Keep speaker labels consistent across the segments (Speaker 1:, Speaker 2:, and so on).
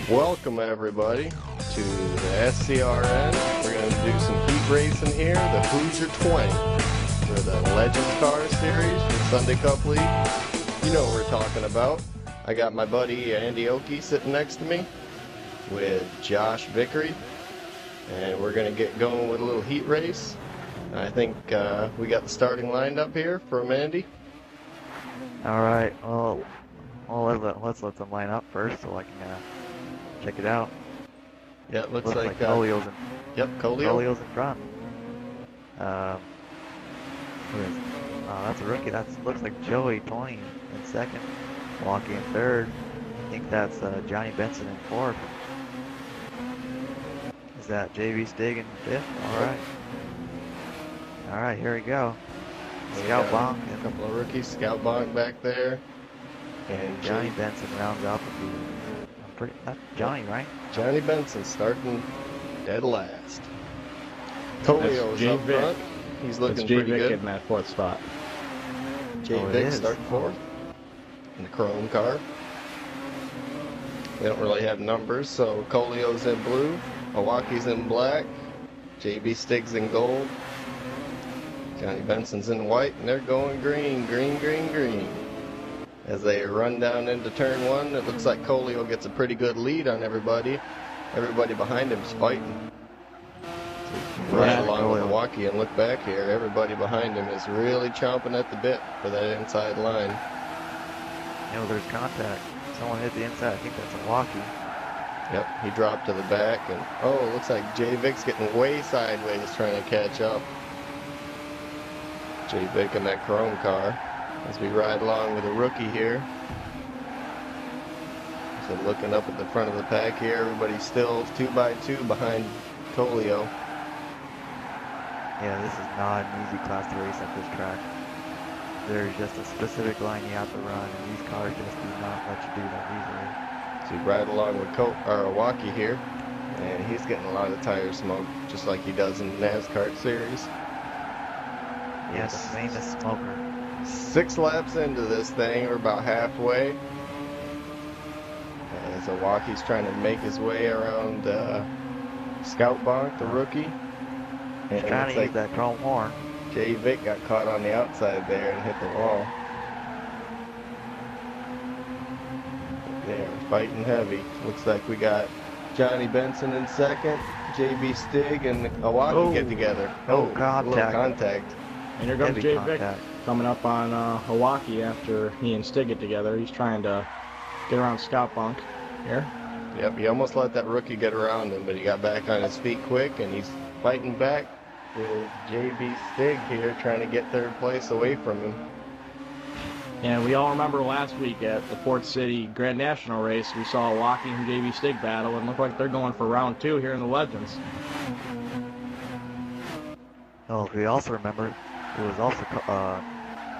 Speaker 1: Welcome everybody to the SCRN. We're going to do some heat racing here, the Hoosier 20 for the Legends Car Series for Sunday Cup League. You know what we're talking about. I got my buddy Andy Oakey sitting next to me with Josh Vickery, and we're going to get going with a little heat race. I think we got the starting lined up here from Andy.
Speaker 2: All right, well let's let them line up first so I can check it out.
Speaker 1: Yeah, it looks like
Speaker 2: Colio's in.
Speaker 1: Yep,
Speaker 2: Colio's in front. Who is? That's a rookie. Looks like Joey 20 in second. Walkie in third. I think that's Johnny Benson in fourth. Is that JV Stig in fifth? All right, here we go. Scout Bonk
Speaker 1: and a couple of rookies. Scout Bonk back there, and
Speaker 2: Johnny Benson rounds out the field. That's Johnny, right?
Speaker 1: Johnny Benson starting dead last. Colio's up front. He's looking pretty good.
Speaker 3: in that fourth spot.
Speaker 1: J. Vic starting fourth in the chrome car. They don't really have numbers, so Colio's in blue, Milwaukee's in black, JB Stig's in gold, Johnny Benson's in white, and they're going green, green, green, green. As they run down into turn one, it looks like Colio gets a pretty good lead on everybody. Everybody behind him's fighting. So right along with Milwaukee and look back here, everybody behind him is really chomping at the bit for that inside line.
Speaker 2: You know, there's contact. Someone hit the inside. I think that's Milwaukee.
Speaker 1: Yep, he dropped to the back, and oh, it looks like J. Vic's getting way sideways trying to catch up. J. Vic in that chrome car. As we ride along with a rookie here. So looking up at the front of the pack here, everybody's still 2x2 behind Colio.
Speaker 2: Yeah, this is not an easy class to race at this track. There's just a specific line you have to run, and these cars just do not let you do that easily.
Speaker 1: So we ride along with Milwaukee here, and he's getting a lot of tire smoke, just like he does in the Naskarts series.
Speaker 2: Yeah, the famous smoker.
Speaker 1: 6 laps into this thing, we're about halfway. As Milwaukee's trying to make his way around Scout Bonk, the rookie.
Speaker 2: He's trying to use that chrome horn.
Speaker 1: J. Vic got caught on the outside there and hit the wall. They're fighting heavy. Looks like we got Johnny Benson in second, JB Stig and Milwaukee get together.
Speaker 2: Contact.
Speaker 1: A little contact.
Speaker 3: And here comes J. Vic coming up on Milwaukee after he and Stig get together. He's trying to get around Scout Bonk here.
Speaker 1: Yep, he almost let that rookie get around him, but he got back on his feet quick, and he's fighting back with JB Stig here, trying to get third place away from him.
Speaker 3: And we all remember last week at the Port City Grand National race, we saw Milwaukee and JB Stig battle, and look like they're going for round 2 here in the Legends.
Speaker 2: Oh, we also remember it was also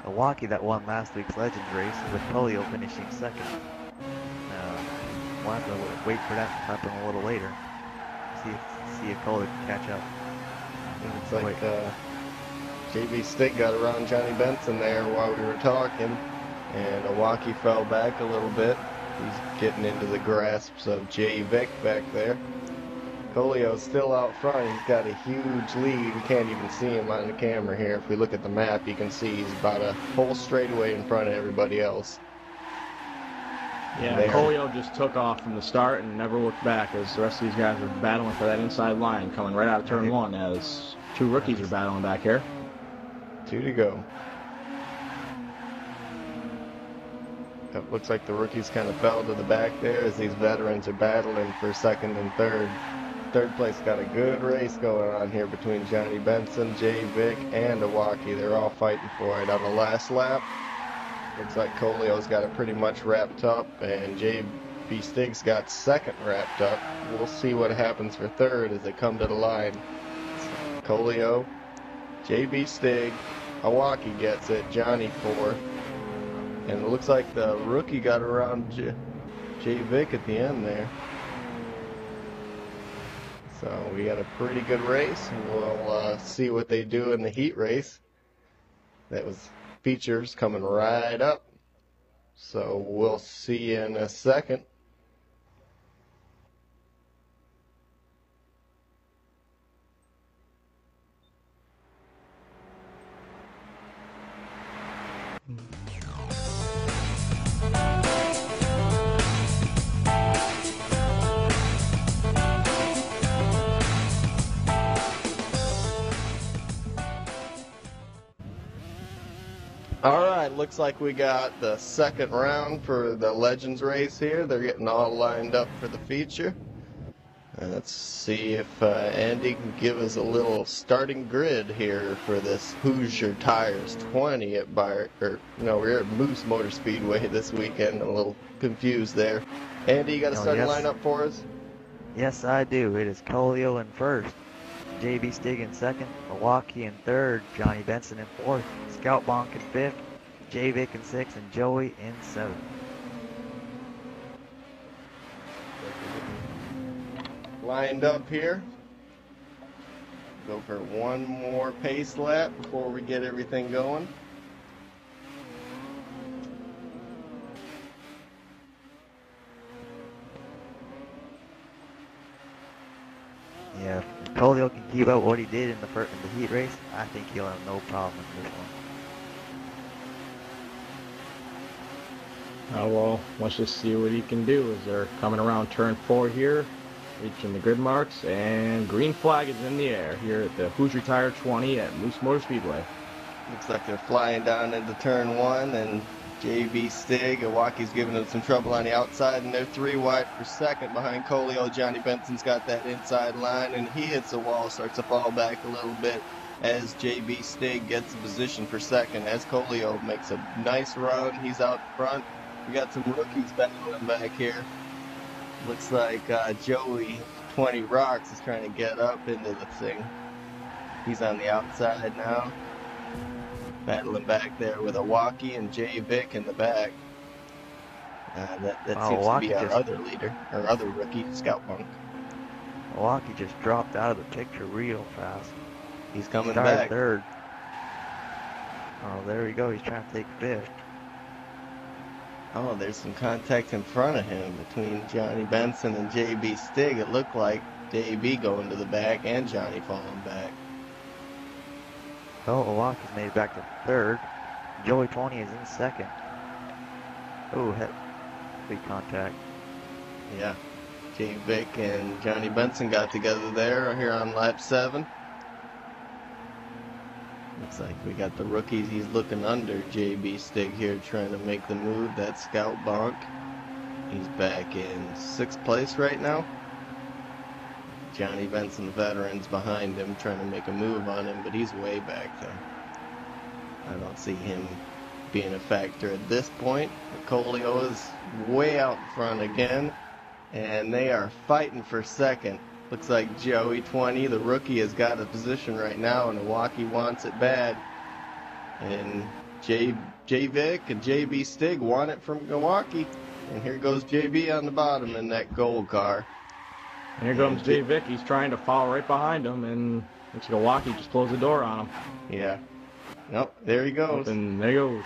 Speaker 2: Milwaukee that won last week's Legends race, with Colio finishing second. We'll have to wait for that to happen a little later. See if Colio can catch up.
Speaker 1: Looks like JB Stig got around Johnny Benson there while we were talking, and Milwaukee fell back a little bit. He's getting into the grasps of J. Vic back there. Colio's still out front. He's got a huge lead. We can't even see him on the camera here. If we look at the map, you can see he's about a whole straightaway in front of everybody else.
Speaker 3: Yeah, Colio just took off from the start and never looked back as the rest of these guys are battling for that inside line coming right out of turn 1 as 2 rookies are battling back here.
Speaker 1: 2 to go. It looks like the rookies kind of fell to the back there as these veterans are battling for second and third. Third place got a good race going on here between Johnny Benson, J. Vic, and Milwaukee. They're all fighting for it on the last lap. Looks like Colio's got it pretty much wrapped up, and J.B. Stig's got second wrapped up. We'll see what happens for third as they come to the line. Colio, J.B. Stig, Milwaukee gets it, Johnny fourth. And it looks like the rookie got around J. Vic at the end there. So we got a pretty good race. We'll see what they do in the heat race. That was features coming right up. So we'll see you in a second. right, looks like we got the second round for the Legends race here. They're getting all lined up for the feature. Let's see if Andy can give us a little starting grid here for this Hoosier Tires 20 at we're at Moose Motor Speedway this weekend. I'm a little confused there. Andy, you got a starting lineup for us?
Speaker 2: Yes, I do. It is Colio in first, JB Stig in second, Milwaukee in third, Johnny Benson in fourth, Scout Bonk in fifth, J-Vic in sixth, and Joey in seventh.
Speaker 1: Lined up here. Go for one more pace lap before we get everything going.
Speaker 2: Yeah, if Colio can keep up what he did in the heat race, I think he'll have no problem with this one.
Speaker 3: Oh, well, let's just see what he can do as they're coming around turn 4 here, reaching the grid marks, and green flag is in the air here at the Hoosier Tire 20 at Moose Motor Speedway.
Speaker 1: Looks like they're flying down into turn 1, and JB Stig, Milwaukee's giving them some trouble on the outside, and they're 3 wide for second behind Colio. Johnny Benson's got that inside line, and he hits the wall, starts to fall back a little bit as JB Stig gets a position for second, as Colio makes a nice run. He's out front. We got some rookies battling back here. Looks like Joey 20 Rocks is trying to get up into the thing. He's on the outside now. Battling back there with Milwaukee and J-Vic in the back. That seems to be our other leader, our other rookie, Scout Punk.
Speaker 2: Milwaukee just dropped out of the picture real fast.
Speaker 1: He's coming back.
Speaker 2: Third. Oh, there we go. He's trying to take fifth.
Speaker 1: Oh, there's some contact in front of him between Johnny Benson and JB Stig. It looked like JB going to the back and Johnny falling back.
Speaker 2: Oh, Milwaukee's made it back to third. Joey 20 is in second. Oh, big contact.
Speaker 1: Yeah. J-Vic and Johnny Benson got together there here on lap 7. Looks like we got the rookies. He's looking under JB Stig here trying to make the move. That's Scout Bonk. He's back in 6th place right now. Johnny Benson, the veteran's behind him trying to make a move on him, but he's way back there. I don't see him being a factor at this point. Colio is way out front again, and they are fighting for second. Looks like Joey 20, the rookie, has got a position right now, and Milwaukee wants it bad. And J-Vic and JB Stig want it from Milwaukee. And here goes JB on the bottom in that gold car.
Speaker 3: And here comes J-Vic. He's trying to follow right behind him, and looks like Milwaukee just closed the door on him.
Speaker 1: Yeah. Nope, there he goes.
Speaker 3: And there he goes.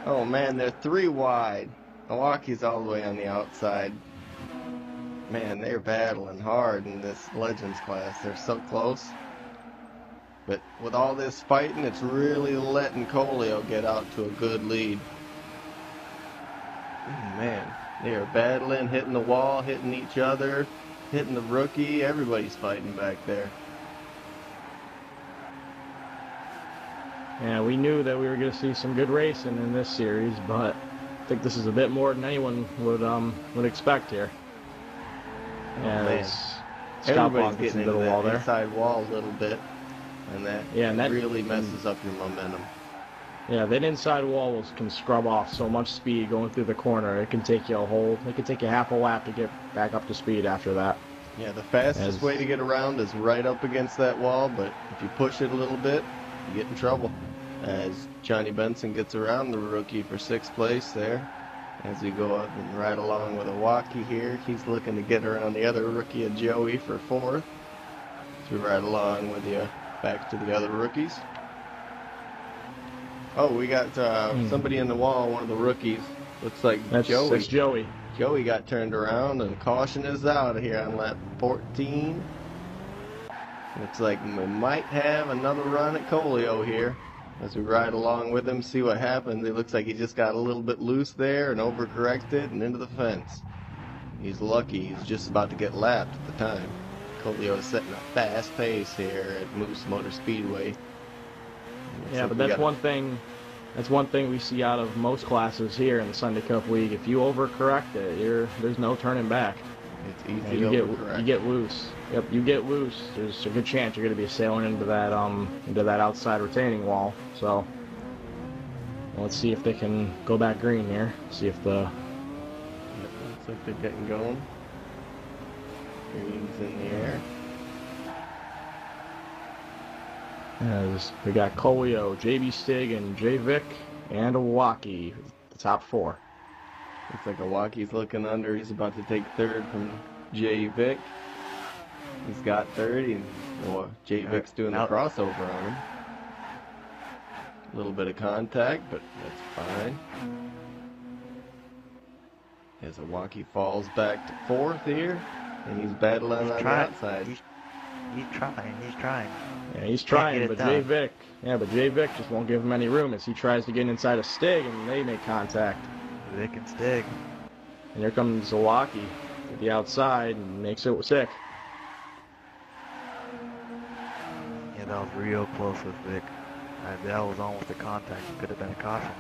Speaker 1: Oh, man, they're 3 wide. Milwaukee's all the way on the outside. Man, they're battling hard in this Legends class. They're so close. But with all this fighting, it's really letting Colio get out to a good lead. Man, they are battling, hitting the wall, hitting each other, hitting the rookie. Everybody's fighting back there.
Speaker 3: Yeah, we knew that we were going to see some good racing in this series, but I think this is a bit more than anyone would expect here.
Speaker 1: Man. Everybody's getting into that inside wall a little bit, and that really messes up your momentum.
Speaker 3: Yeah, that inside wall can scrub off so much speed going through the corner. It can take you half a lap to get back up to speed after that.
Speaker 1: Yeah, the fastest way to get around is right up against that wall, but if you push it a little bit, you get in trouble. As Johnny Benson gets around the rookie for 6th place there. As we go up and ride along with Milwaukee here, he's looking to get around the other rookie of Joey for 4th. As we ride along with you back to the other rookies. Oh, we got somebody in the wall, one of the rookies. Looks like Joey.
Speaker 3: That's Joey.
Speaker 1: Joey got turned around, and caution is out here on lap 14. Looks like we might have another run at Colio here. As we ride along with him, see what happens. It looks like he just got a little bit loose there and overcorrected and into the fence. He's lucky. He's just about to get lapped at the time. Colio is setting a fast pace here at Moose Motor Speedway.
Speaker 3: Yeah, but that's one thing That's one thing we see out of most classes here in the Sunday Cup League. If you overcorrect it, there's no turning back.
Speaker 1: It's easy
Speaker 3: you
Speaker 1: to overcorrect.
Speaker 3: You get loose. Yep, you get loose. There's a good chance you're going to be sailing into that outside retaining wall. So let's see if they can go back green here. See if the
Speaker 1: looks like they're getting going. Green's in the air.
Speaker 3: As we got Colio, JB Stig, and J Vic, and Iwaki, the top four.
Speaker 1: Looks like Iwaki's looking under. He's about to take third from J Vic. He's got third, and J Vic's doing the crossover on him. A little bit of contact, but that's fine. As Iwaki falls back to fourth here, and he's battling on the outside.
Speaker 2: He's trying.
Speaker 3: Yeah, he's trying, but J Vic just won't give him any room as he tries to get inside of Stig, and they make contact.
Speaker 2: Vic and Stig.
Speaker 3: And here comes Iwaki to the outside and makes it sick.
Speaker 2: Yeah, that was real close with Vic. That was almost a contact. It could have been a caution.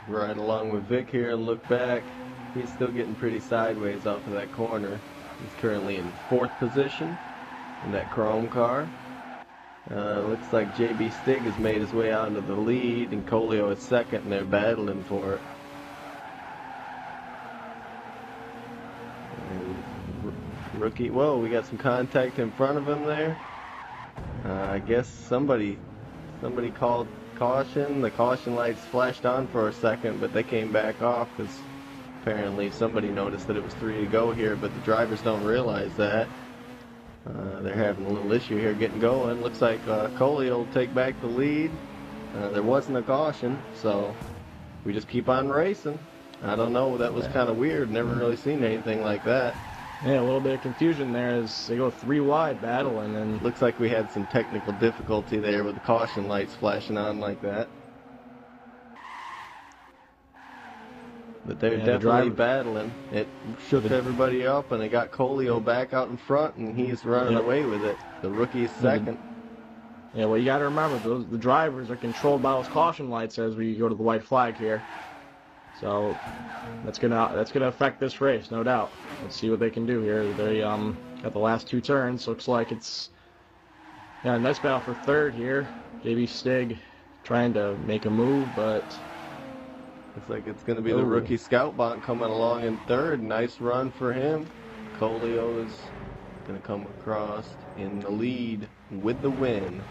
Speaker 1: Right along with Vic here and look back. He's still getting pretty sideways off of that corner. He's currently in fourth position in that chrome car. Looks like JB Stig has made his way out into the lead, and Colio is second, and they're battling for it. And rookie, whoa, we got some contact in front of him there. I guess somebody called caution. The caution lights flashed on for a second, but they came back off because apparently somebody noticed that it was 3 to go here, but the drivers don't realize that. They're having a little issue here getting going. Looks like Coley will take back the lead. There wasn't a caution, so we just keep on racing. I don't know, that was kind of weird. Never really seen anything like that.
Speaker 3: Yeah, a little bit of confusion there as they go 3 wide battling, and
Speaker 1: looks like we had some technical difficulty there with the caution lights flashing on like that. But they're definitely battling. It shook everybody up, and they got Colio back out in front, and he's running away with it. The rookie's second.
Speaker 3: Yeah, well, you got to remember, the drivers are controlled by those caution lights as we go to the white flag here. So that's gonna affect this race, no doubt. Let's see what they can do here. They got the last 2 turns. Looks like it's a nice battle for third here. JB Stig trying to make a move, but
Speaker 1: looks like it's going to be the rookie Scout Bonk coming along in third. Nice run for him. Colio is going to come across in the lead with the win.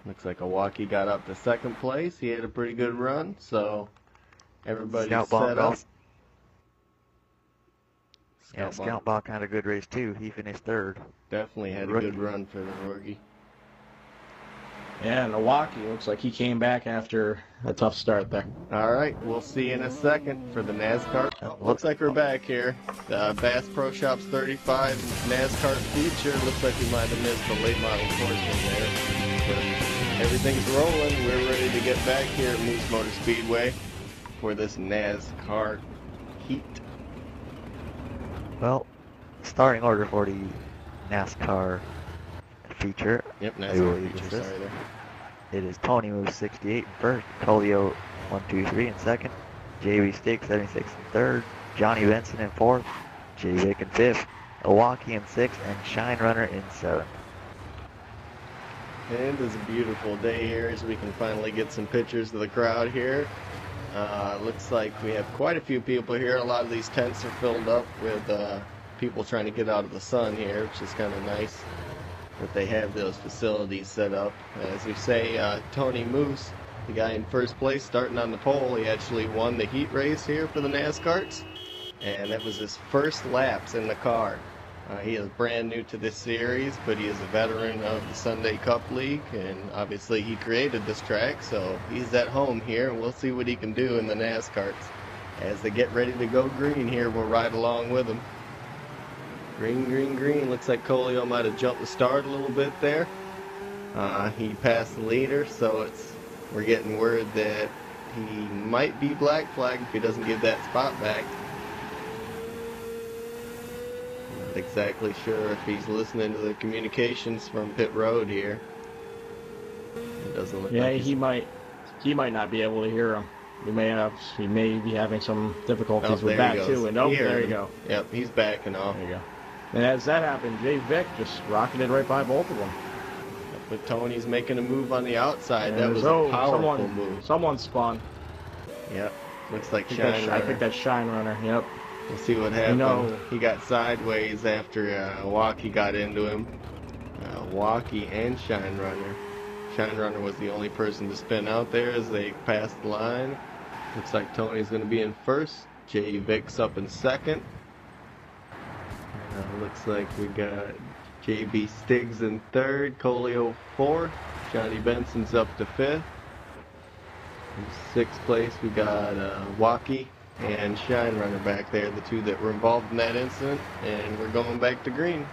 Speaker 1: Looks like Iwaki got up to second place. He had a pretty good run, so everybody's set up.
Speaker 2: Scout Bonk had a good race too. He finished third.
Speaker 1: Definitely had a good run for the rookie.
Speaker 3: Yeah, and Iwaki looks like he came back after a tough start there.
Speaker 1: All right, we'll see you in a second for the NASCAR. Looks like we're back here. The Bass Pro Shops 35 NASCAR feature. Looks like we might have missed the late model Sportsman there. But everything's rolling. We're ready to get back here at Moose Motorspeedway for this NASCAR heat.
Speaker 2: Well, starting order for the NASCAR feature.
Speaker 1: Yep, NASCAR feature, sorry there.
Speaker 2: It is Tony Moose 68 in first, Colio 1, 2, 3 in second, JB Stig 76 in third, Johnny Benson in fourth, J Vic in fifth, Iwaki in sixth, and Shine Runner in seventh.
Speaker 1: And it's a beautiful day here as we can finally get some pictures of the crowd here. Looks like we have quite a few people here. A lot of these tents are filled up with people trying to get out of the sun here, which is kind of nice that they have those facilities set up. As we say, Tony Moose, the guy in first place starting on the pole, he actually won the heat race here for the Naskarts, and that was his first laps in the car. He is brand new to this series, but he is a veteran of the Sunday Cup League, and obviously he created this track, so he's at home here, and we'll see what he can do in the Naskarts. As they get ready to go green here, we'll ride along with them. Green, green, green. Looks like Colio might have jumped the start a little bit there. He passed the leader, so we're getting word that he might be black flagged if he doesn't give that spot back. Not exactly sure if he's listening to the communications from pit road here. It doesn't look
Speaker 3: Yeah,
Speaker 1: like
Speaker 3: he might not be able to hear him. He may be having some difficulties with
Speaker 1: there he
Speaker 3: that
Speaker 1: goes.
Speaker 3: too. And
Speaker 1: He
Speaker 3: there
Speaker 1: heard
Speaker 3: you
Speaker 1: him.
Speaker 3: go.
Speaker 1: Yep, he's backing off.
Speaker 3: There you go. And as that happened, Jay Vick just rocketed right by both of them.
Speaker 1: But Tony's making a move on the outside.
Speaker 3: And
Speaker 1: That was a powerful move.
Speaker 3: Someone spun.
Speaker 1: Yep. Looks like
Speaker 3: I think that's Shine Runner. Yep.
Speaker 1: We'll see what happened. He got sideways after Walkie got into him. Walkie and Shine Runner. Shine Runner was the only person to spin out there as they passed the line. Looks like Tony's going to be in first. Jay Vick's up in second. Looks like we got JB Stiggs in third. Colio fourth. Johnny Benson's up to fifth. In sixth place we got Walkie and Shine Runner back there, the two that were involved in that incident, and we're going back to green.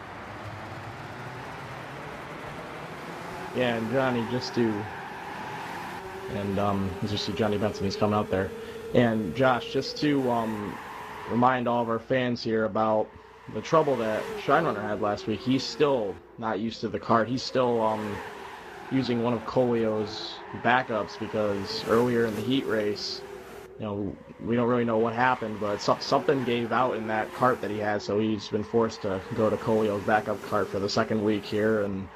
Speaker 3: Yeah, and Johnny just see Johnny Benson, he's coming out there. And Josh, just to remind all of our fans here about the trouble that Shine Runner had last week, he's still not used to the kart. He's still using one of Colio's backups because earlier in the heat race, we don't really know what happened, but something gave out in that kart that he had, so he's been forced to go to Colio's backup kart for the second week here, and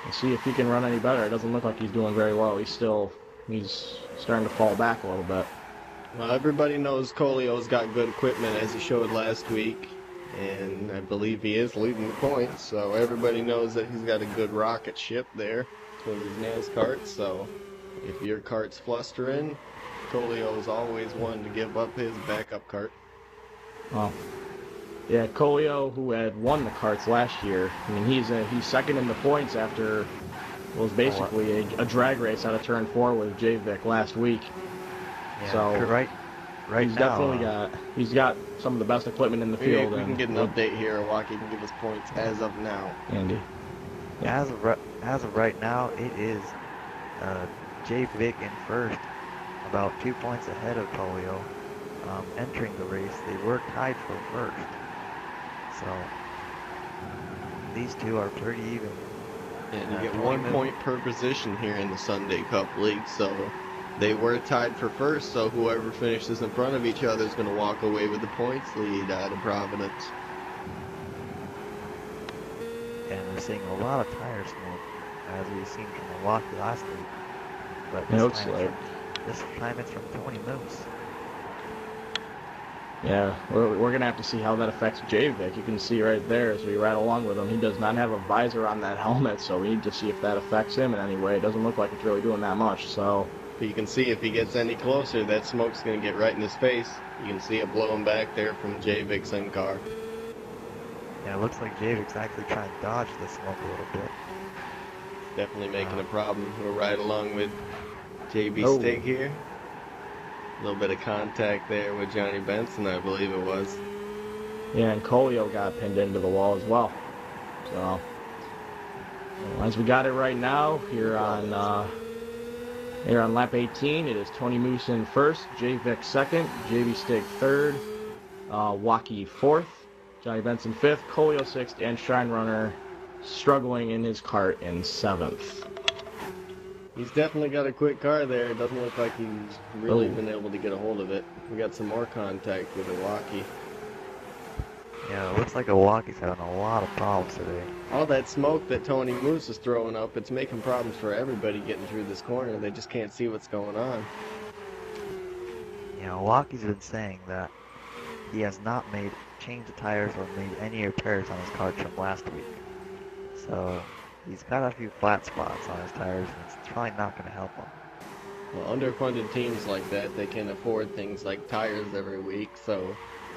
Speaker 3: we'll see if he can run any better. It doesn't look like he's doing very well. He's starting to fall back a little bit.
Speaker 1: Well, everybody knows Colio's got good equipment, as he showed last week, and I believe he is leading the points, so everybody knows that he's got a good rocket ship there with his Naskarts, so if your kart's flustering, Colio's always one to give up his backup kart.
Speaker 3: Well, yeah, Colio, who had won the karts last year, I mean, he's second in the points after what was basically a drag race out of turn 4 with Jay Vick last week.
Speaker 2: Yeah,
Speaker 3: so
Speaker 2: right
Speaker 3: he's got some of the best equipment in the field.
Speaker 1: We can get an update here. Walkie can give us points as of now.
Speaker 3: Andy.
Speaker 2: Yeah, as of right now, it is Jay Vick in first, about 2 points ahead of Colio. Entering the race, they were tied for first. So these two are pretty even.
Speaker 1: And you get 1 point per position here in the Sunday Cup League, so they were tied for first, so whoever finishes in front of each other is going to walk away with the points lead out of Providence.
Speaker 2: And we're seeing a lot of tire smoke, as we've seen from Milwaukee last week. But this time it's from Tony Moose.
Speaker 3: Yeah, we're going to have to see how that affects Jay Vick. You can see right there as we ride along with him, he does not have a visor on that helmet, so we need to see if that affects him in any way. It doesn't look like it's really doing that much, so...
Speaker 1: But you can see if he gets any closer, that smoke's going to get right in his face. You can see it blowing back there from Jay Vick's in car.
Speaker 2: Yeah, it looks like Jay Vick's actually trying to dodge the smoke a little bit.
Speaker 1: Definitely making a problem. We'll ride along with JB Stig here. A little bit of contact there with Johnny Benson, I believe it was.
Speaker 3: Yeah, and Colio got pinned into the wall as well. So, as we got it right now, here on lap 18, it is Tony Moose in first, Jay Vick second, JB Stig third, Walkie fourth, Johnny Benson fifth, Colio sixth, and Shine Runner struggling in his kart in seventh.
Speaker 1: He's definitely got a quick car there. It doesn't look like he's really been able to get a hold of it. We got some more contact with Milwaukee.
Speaker 2: Yeah, it looks like Milwaukee's having a lot of problems today.
Speaker 1: All that smoke that Tony Moose is throwing up, it's making problems for everybody getting through this corner. They just can't see what's going on.
Speaker 2: Yeah, Milwaukee's been saying that he has not changed the tires or made any repairs on his car from last week. So he's got a few flat spots on his tires, and it's probably not going to help him.
Speaker 1: Well, underfunded teams like that, they can afford things like tires every week, so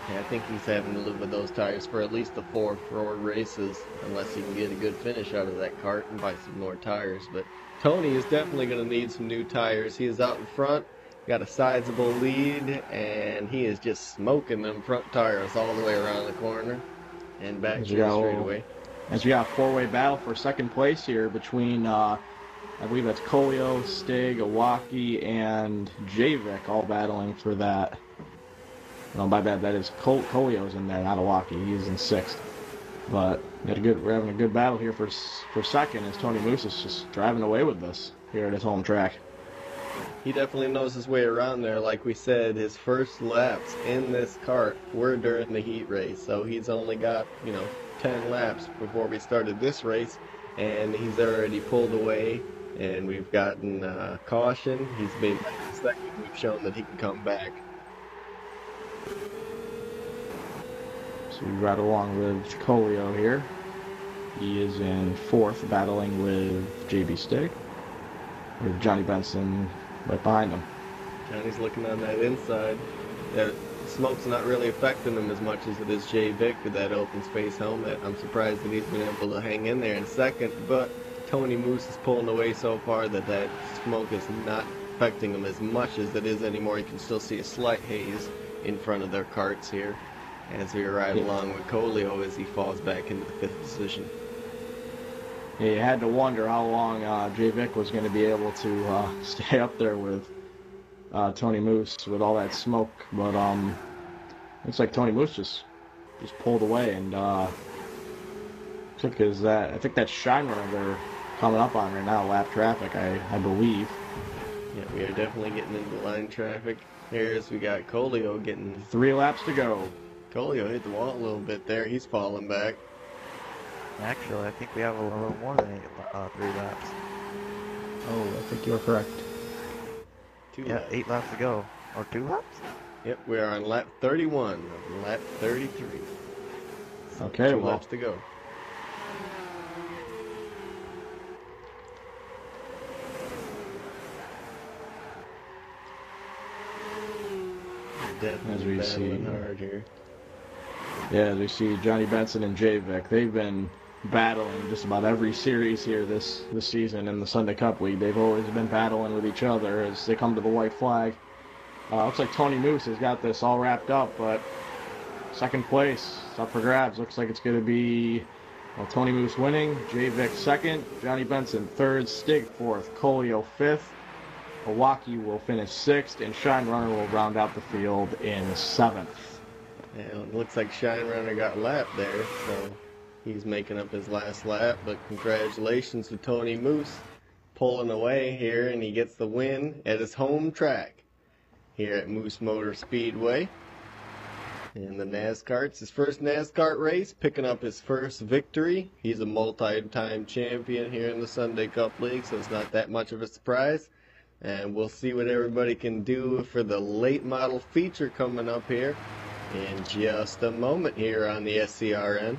Speaker 1: yeah, I think he's having to live with those tires for at least the 4 Rhode races, unless he can get a good finish out of that kart and buy some more tires. But Tony is definitely going to need some new tires. He is out in front, got a sizable lead, and he is just smoking them front tires all the way around the corner and back to the straightaway.
Speaker 3: As we got a 4-way battle for second place here between, I believe that's Colio, Stig, Milwaukee, and Jay Vick all battling for that. No, my bad, that is Colio's in there, not Milwaukee. He's in sixth. But we're having a good battle here for second as Tony Moose is just driving away with this. here at his home track.
Speaker 1: He definitely knows his way around there. Like we said, his first laps in this kart were during the heat race. So he's only got, 10 laps before we started this race. And he's already pulled away. And we've gotten caution. He's been second. We've shown that he can come back.
Speaker 3: So we ride along with Colio here. He is in fourth, battling with JB Stig, with Johnny Benson right behind him.
Speaker 1: Johnny's looking on that inside. That smoke's not really affecting him as much as it is Jay Vick with that open space helmet. I'm surprised that he's been able to hang in there in second, but Tony Moose is pulling away so far that smoke is not affecting him as much as it is anymore. You can still see a slight haze in front of their carts here as we ride along with Colio as he falls back into the fifth position.
Speaker 3: Yeah, you had to wonder how long Jay Vick was going to be able to stay up there with Tony Moose with all that smoke, but looks like Tony Moose just pulled away and took his I think that's Shine Runner they're coming up on right now, lap traffic, I believe.
Speaker 1: Yeah, we are definitely getting into line traffic. Here's we got Colio getting
Speaker 3: 3 laps to go.
Speaker 1: Colio hit the wall a little bit there. He's falling back.
Speaker 2: Actually, I think we have a little more than 3 laps.
Speaker 3: Oh, I think you're correct.
Speaker 1: 2
Speaker 2: Yeah,
Speaker 1: laps.
Speaker 2: 8 laps to go. Or 2 laps?
Speaker 1: Yep, we are on lap 31 of lap 33. So
Speaker 3: Okay,
Speaker 1: 2
Speaker 3: well,
Speaker 1: laps to go.
Speaker 3: as we see,
Speaker 1: hard here.
Speaker 3: yeah, as we see Johnny Benson and Jay Vick, they've been battling just about every series here this season in the Sunday Cup League. They've always been battling with each other as they come to the white flag. Looks like Tony Moose has got this all wrapped up, but second place is up for grabs. Looks like it's going to be Tony Moose winning, Jay Vick second, Johnny Benson third, Stig fourth, Colio fifth, Milwaukee will finish sixth, and Shine Runner will round out the field in seventh.
Speaker 1: And it looks like Shine Runner got lapped there, so he's making up his last lap. But congratulations to Tony Moose pulling away here, and he gets the win at his home track here at Moose Motorspeedway. And the Naskarts, his first NASCAR race, picking up his first victory. He's a multi-time champion here in the Sunday Cup League, so it's not that much of a surprise. And we'll see what everybody can do for the late model feature coming up here in just a moment here on the SCRN.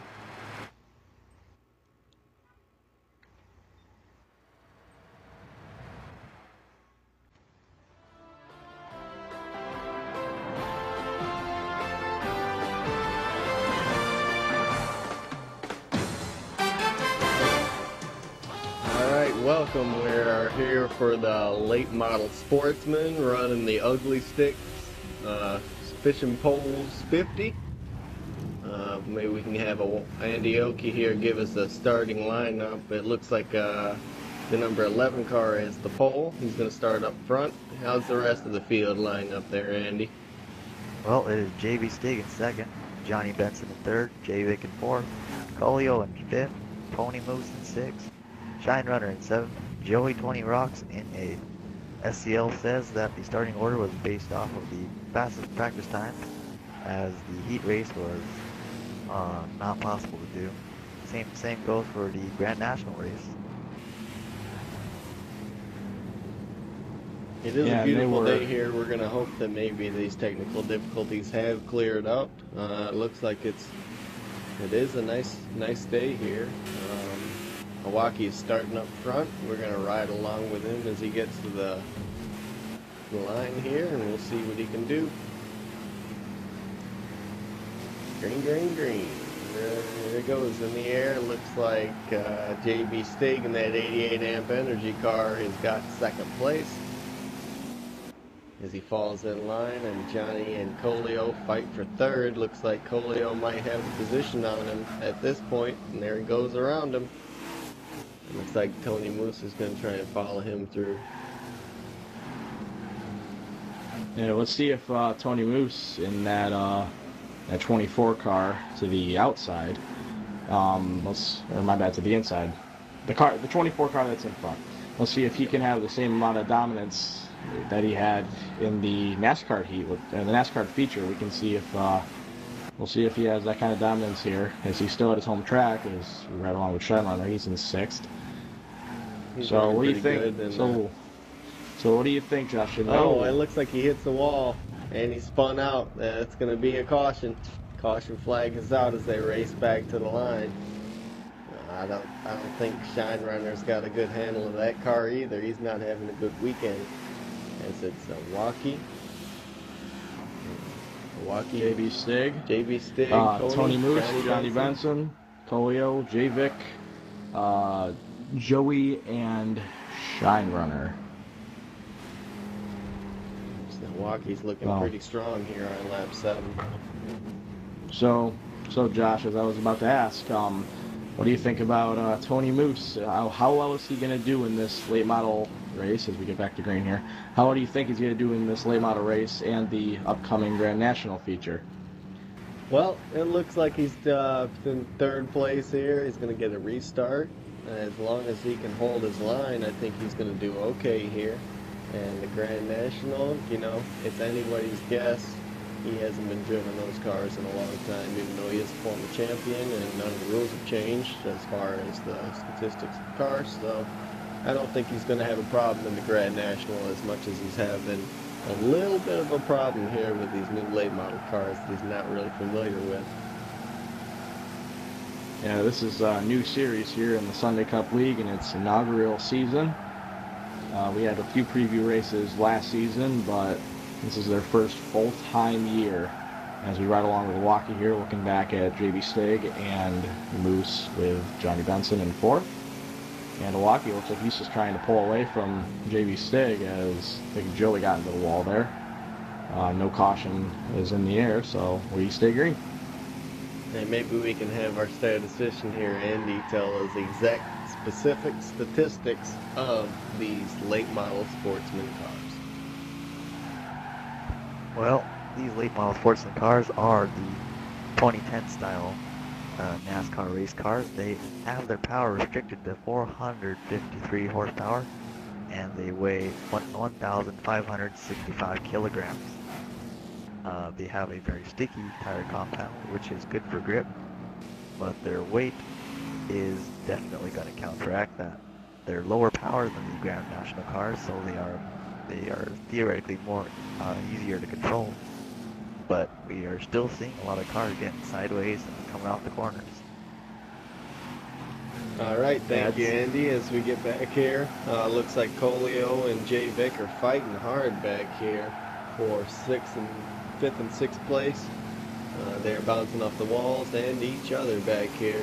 Speaker 1: Welcome. We are here for the late model Sportsman running the Ugly Sticks Fishing Poles 50. Maybe we can have Andy Oki here give us a starting lineup. It looks like the number 11 car is the pole. He's going to start up front. How's the rest of the field lined up there, Andy?
Speaker 2: Well, it is JB Stig in second, Johnny Benson in third, Jay Vick in fourth, Colio in fifth, Tony Moose in sixth, Shine Runner in seventh, Joey 20 Rocks in eighth. SCL says that the starting order was based off of the fastest practice time, as the heat race was not possible to do. Same goes for the Grand National race.
Speaker 1: It is a beautiful day here. We're going to hope that maybe these technical difficulties have cleared up. It looks like it is a nice day here. Milwaukee is starting up front. We're going to ride along with him as he gets to the line here, and we'll see what he can do. Green, green, green. There it goes in the air. Looks like JB Stig in that 88 amp energy car has got second place as he falls in line, and Johnny and Colio fight for third. Looks like Colio might have the position on him at this point, and there he goes around him. It looks like Tony Moose is going to try and follow him through.
Speaker 3: Yeah, let's see if Tony Moose in that 24 car to the outside, or my bad, to the inside. The 24 car that's in front. We'll see if he can have the same amount of dominance that he had in the NASCAR heat, the NASCAR feature. We can see if we'll see if he has that kind of dominance here, as he's still at his home track, is right along with Shenrunner. He's in 6th. So what do you think? So what do you think, Josh?
Speaker 1: Oh, it looks like he hits the wall and he spun out. It's going to be a caution. Caution flag is out as they race back to the line. I don't think Shine Runner's got a good handle of that car either. He's not having a good weekend. As it's Milwaukee,
Speaker 3: JB Stig, Tony Moose, Johnny Benson, Colio, J-Vic, Joey, and Shine Runner.
Speaker 1: Milwaukee's looking pretty strong here on lap 7.
Speaker 3: So Josh, as I was about to ask, what do you think about Tony Moose? How well is he going to do in this late model race as we get back to green here? How well do you think he's going to do in this late model race and the upcoming Grand National feature?
Speaker 1: Well, it looks like he's in 3rd place here. He's going to get a restart. As long as he can hold his line, I think he's going to do okay here. And the Grand National, you know, it's anybody's guess. He hasn't been driven those cars in a long time, even though he is a former champion, and none of the rules have changed as far as the statistics of the cars. So I don't think he's going to have a problem in the Grand National as much as he's having a little bit of a problem here with these new late model cars that he's not really familiar with.
Speaker 3: Yeah, this is a new series here in the Sunday Cup League in its inaugural season. We had a few preview races last season, but this is their first full-time year as we ride along with Milwaukee here, looking back at JB Stig and Moose with Johnny Benson in 4th. And Milwaukee looks like he's just trying to pull away from JB Stig, as I think Joey got into the wall there. No caution is in the air, so we stay green.
Speaker 1: And maybe we can have our statistician here, Andy, tell us the exact specific statistics of these late model Sportsman cars.
Speaker 2: Well, these late model Sportsman cars are the 2010 style NASCAR race cars. They have their power restricted to 453 horsepower, and they weigh 1,565 kilograms. They have a very sticky tire compound, which is good for grip, but their weight is definitely going to counteract that. They're lower power than the Grand National cars, so they are theoretically more easier to control. But we are still seeing a lot of cars getting sideways and coming off the corners.
Speaker 1: All right, thank you, Andy. As we get back here, looks like Colio and J. Vic are fighting hard back here for 5th and 6th place. They're bouncing off the walls and each other back here.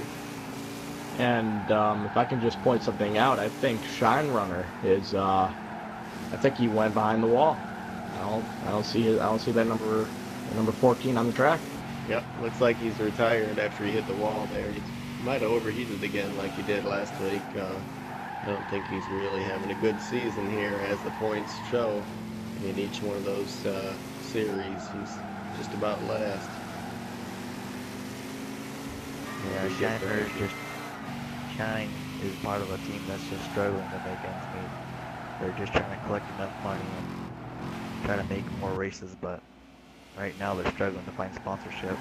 Speaker 3: And if I can just point something out, I think Shine Runner is. I think he went behind the wall. I don't see that number 14 on the track.
Speaker 1: Yep, looks like he's retired after he hit the wall there. He might have overheated again like he did last week. I don't think he's really having a good season here, as the points show. In each one of those series, he's just about last.
Speaker 2: Yeah, Shine is part of a team that's just struggling to make ends meet. They're just trying to collect enough money and try to make more races, but right now they're struggling to find sponsorship.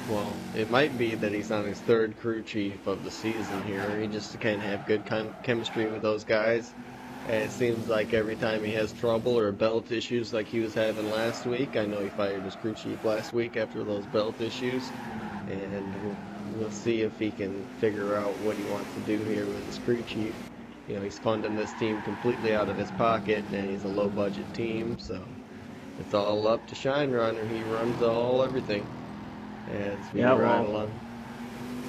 Speaker 1: Well, it might be that he's on his 3rd crew chief of the season here. He just can't have good chemistry with those guys. And it seems like every time he has trouble or belt issues like he was having last week, I know he fired his crew chief last week after those belt issues, and we'll see if he can figure out what he wants to do here with his crew chief. You know, he's funding this team completely out of his pocket, and he's a low-budget team, so it's all up to Shine Runner. He runs everything as we ride along.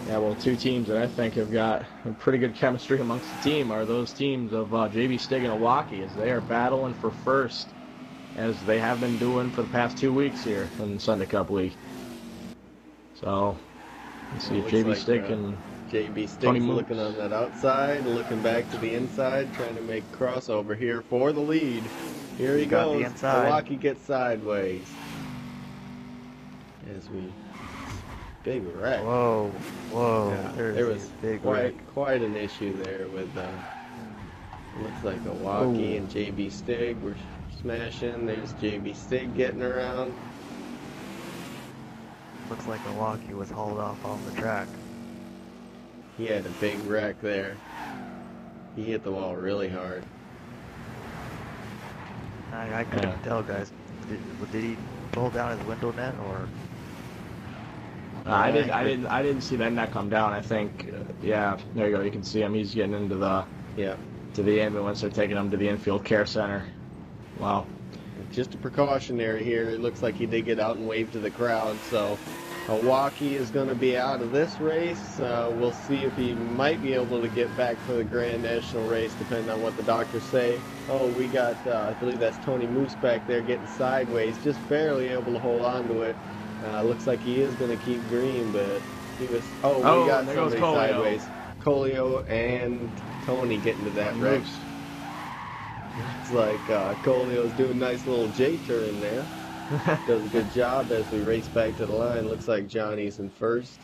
Speaker 3: Yeah, well, 2 teams that I think have got a pretty good chemistry amongst the team are those teams of JB Stig and Milwaukee, as they are battling for first, as they have been doing for the past 2 weeks here in the Sunday Cup League. So, let's see if JB Stig and
Speaker 1: JB Stig's looking on that outside, looking back to the inside, trying to make a crossover here for the lead. Here he goes.
Speaker 2: The inside.
Speaker 1: Milwaukee gets sideways. As we... Big wreck.
Speaker 2: Whoa.
Speaker 1: Yeah, there was quite an issue there with Looks like a Walkie and JB Stig were smashing. There's JB Stig getting around.
Speaker 2: Looks like Milwaukee was hauled off the track.
Speaker 1: He had a big wreck there. He hit the wall really hard.
Speaker 2: I couldn't tell, guys. Did he pull down his window net or?
Speaker 3: I didn't see that net come down. I think, yeah, there you go. You can see him. He's getting into the to the ambulance. They're taking him to the infield care center. Wow.
Speaker 1: Just a precautionary here. It looks like he did get out and wave to the crowd. So Milwaukee is going to be out of this race. We'll see if he might be able to get back for the Grand National race, depending on what the doctors say. Oh, we got, I believe that's Tony Moose back there getting sideways, just barely able to hold on to it. Looks like he is going to keep green, but he was, we got somebody sideways. Colio and Tony getting to that wreck. It's like Colio's doing a nice little J-turn there. Does a good job as we race back to the line. Looks like Johnny's in first.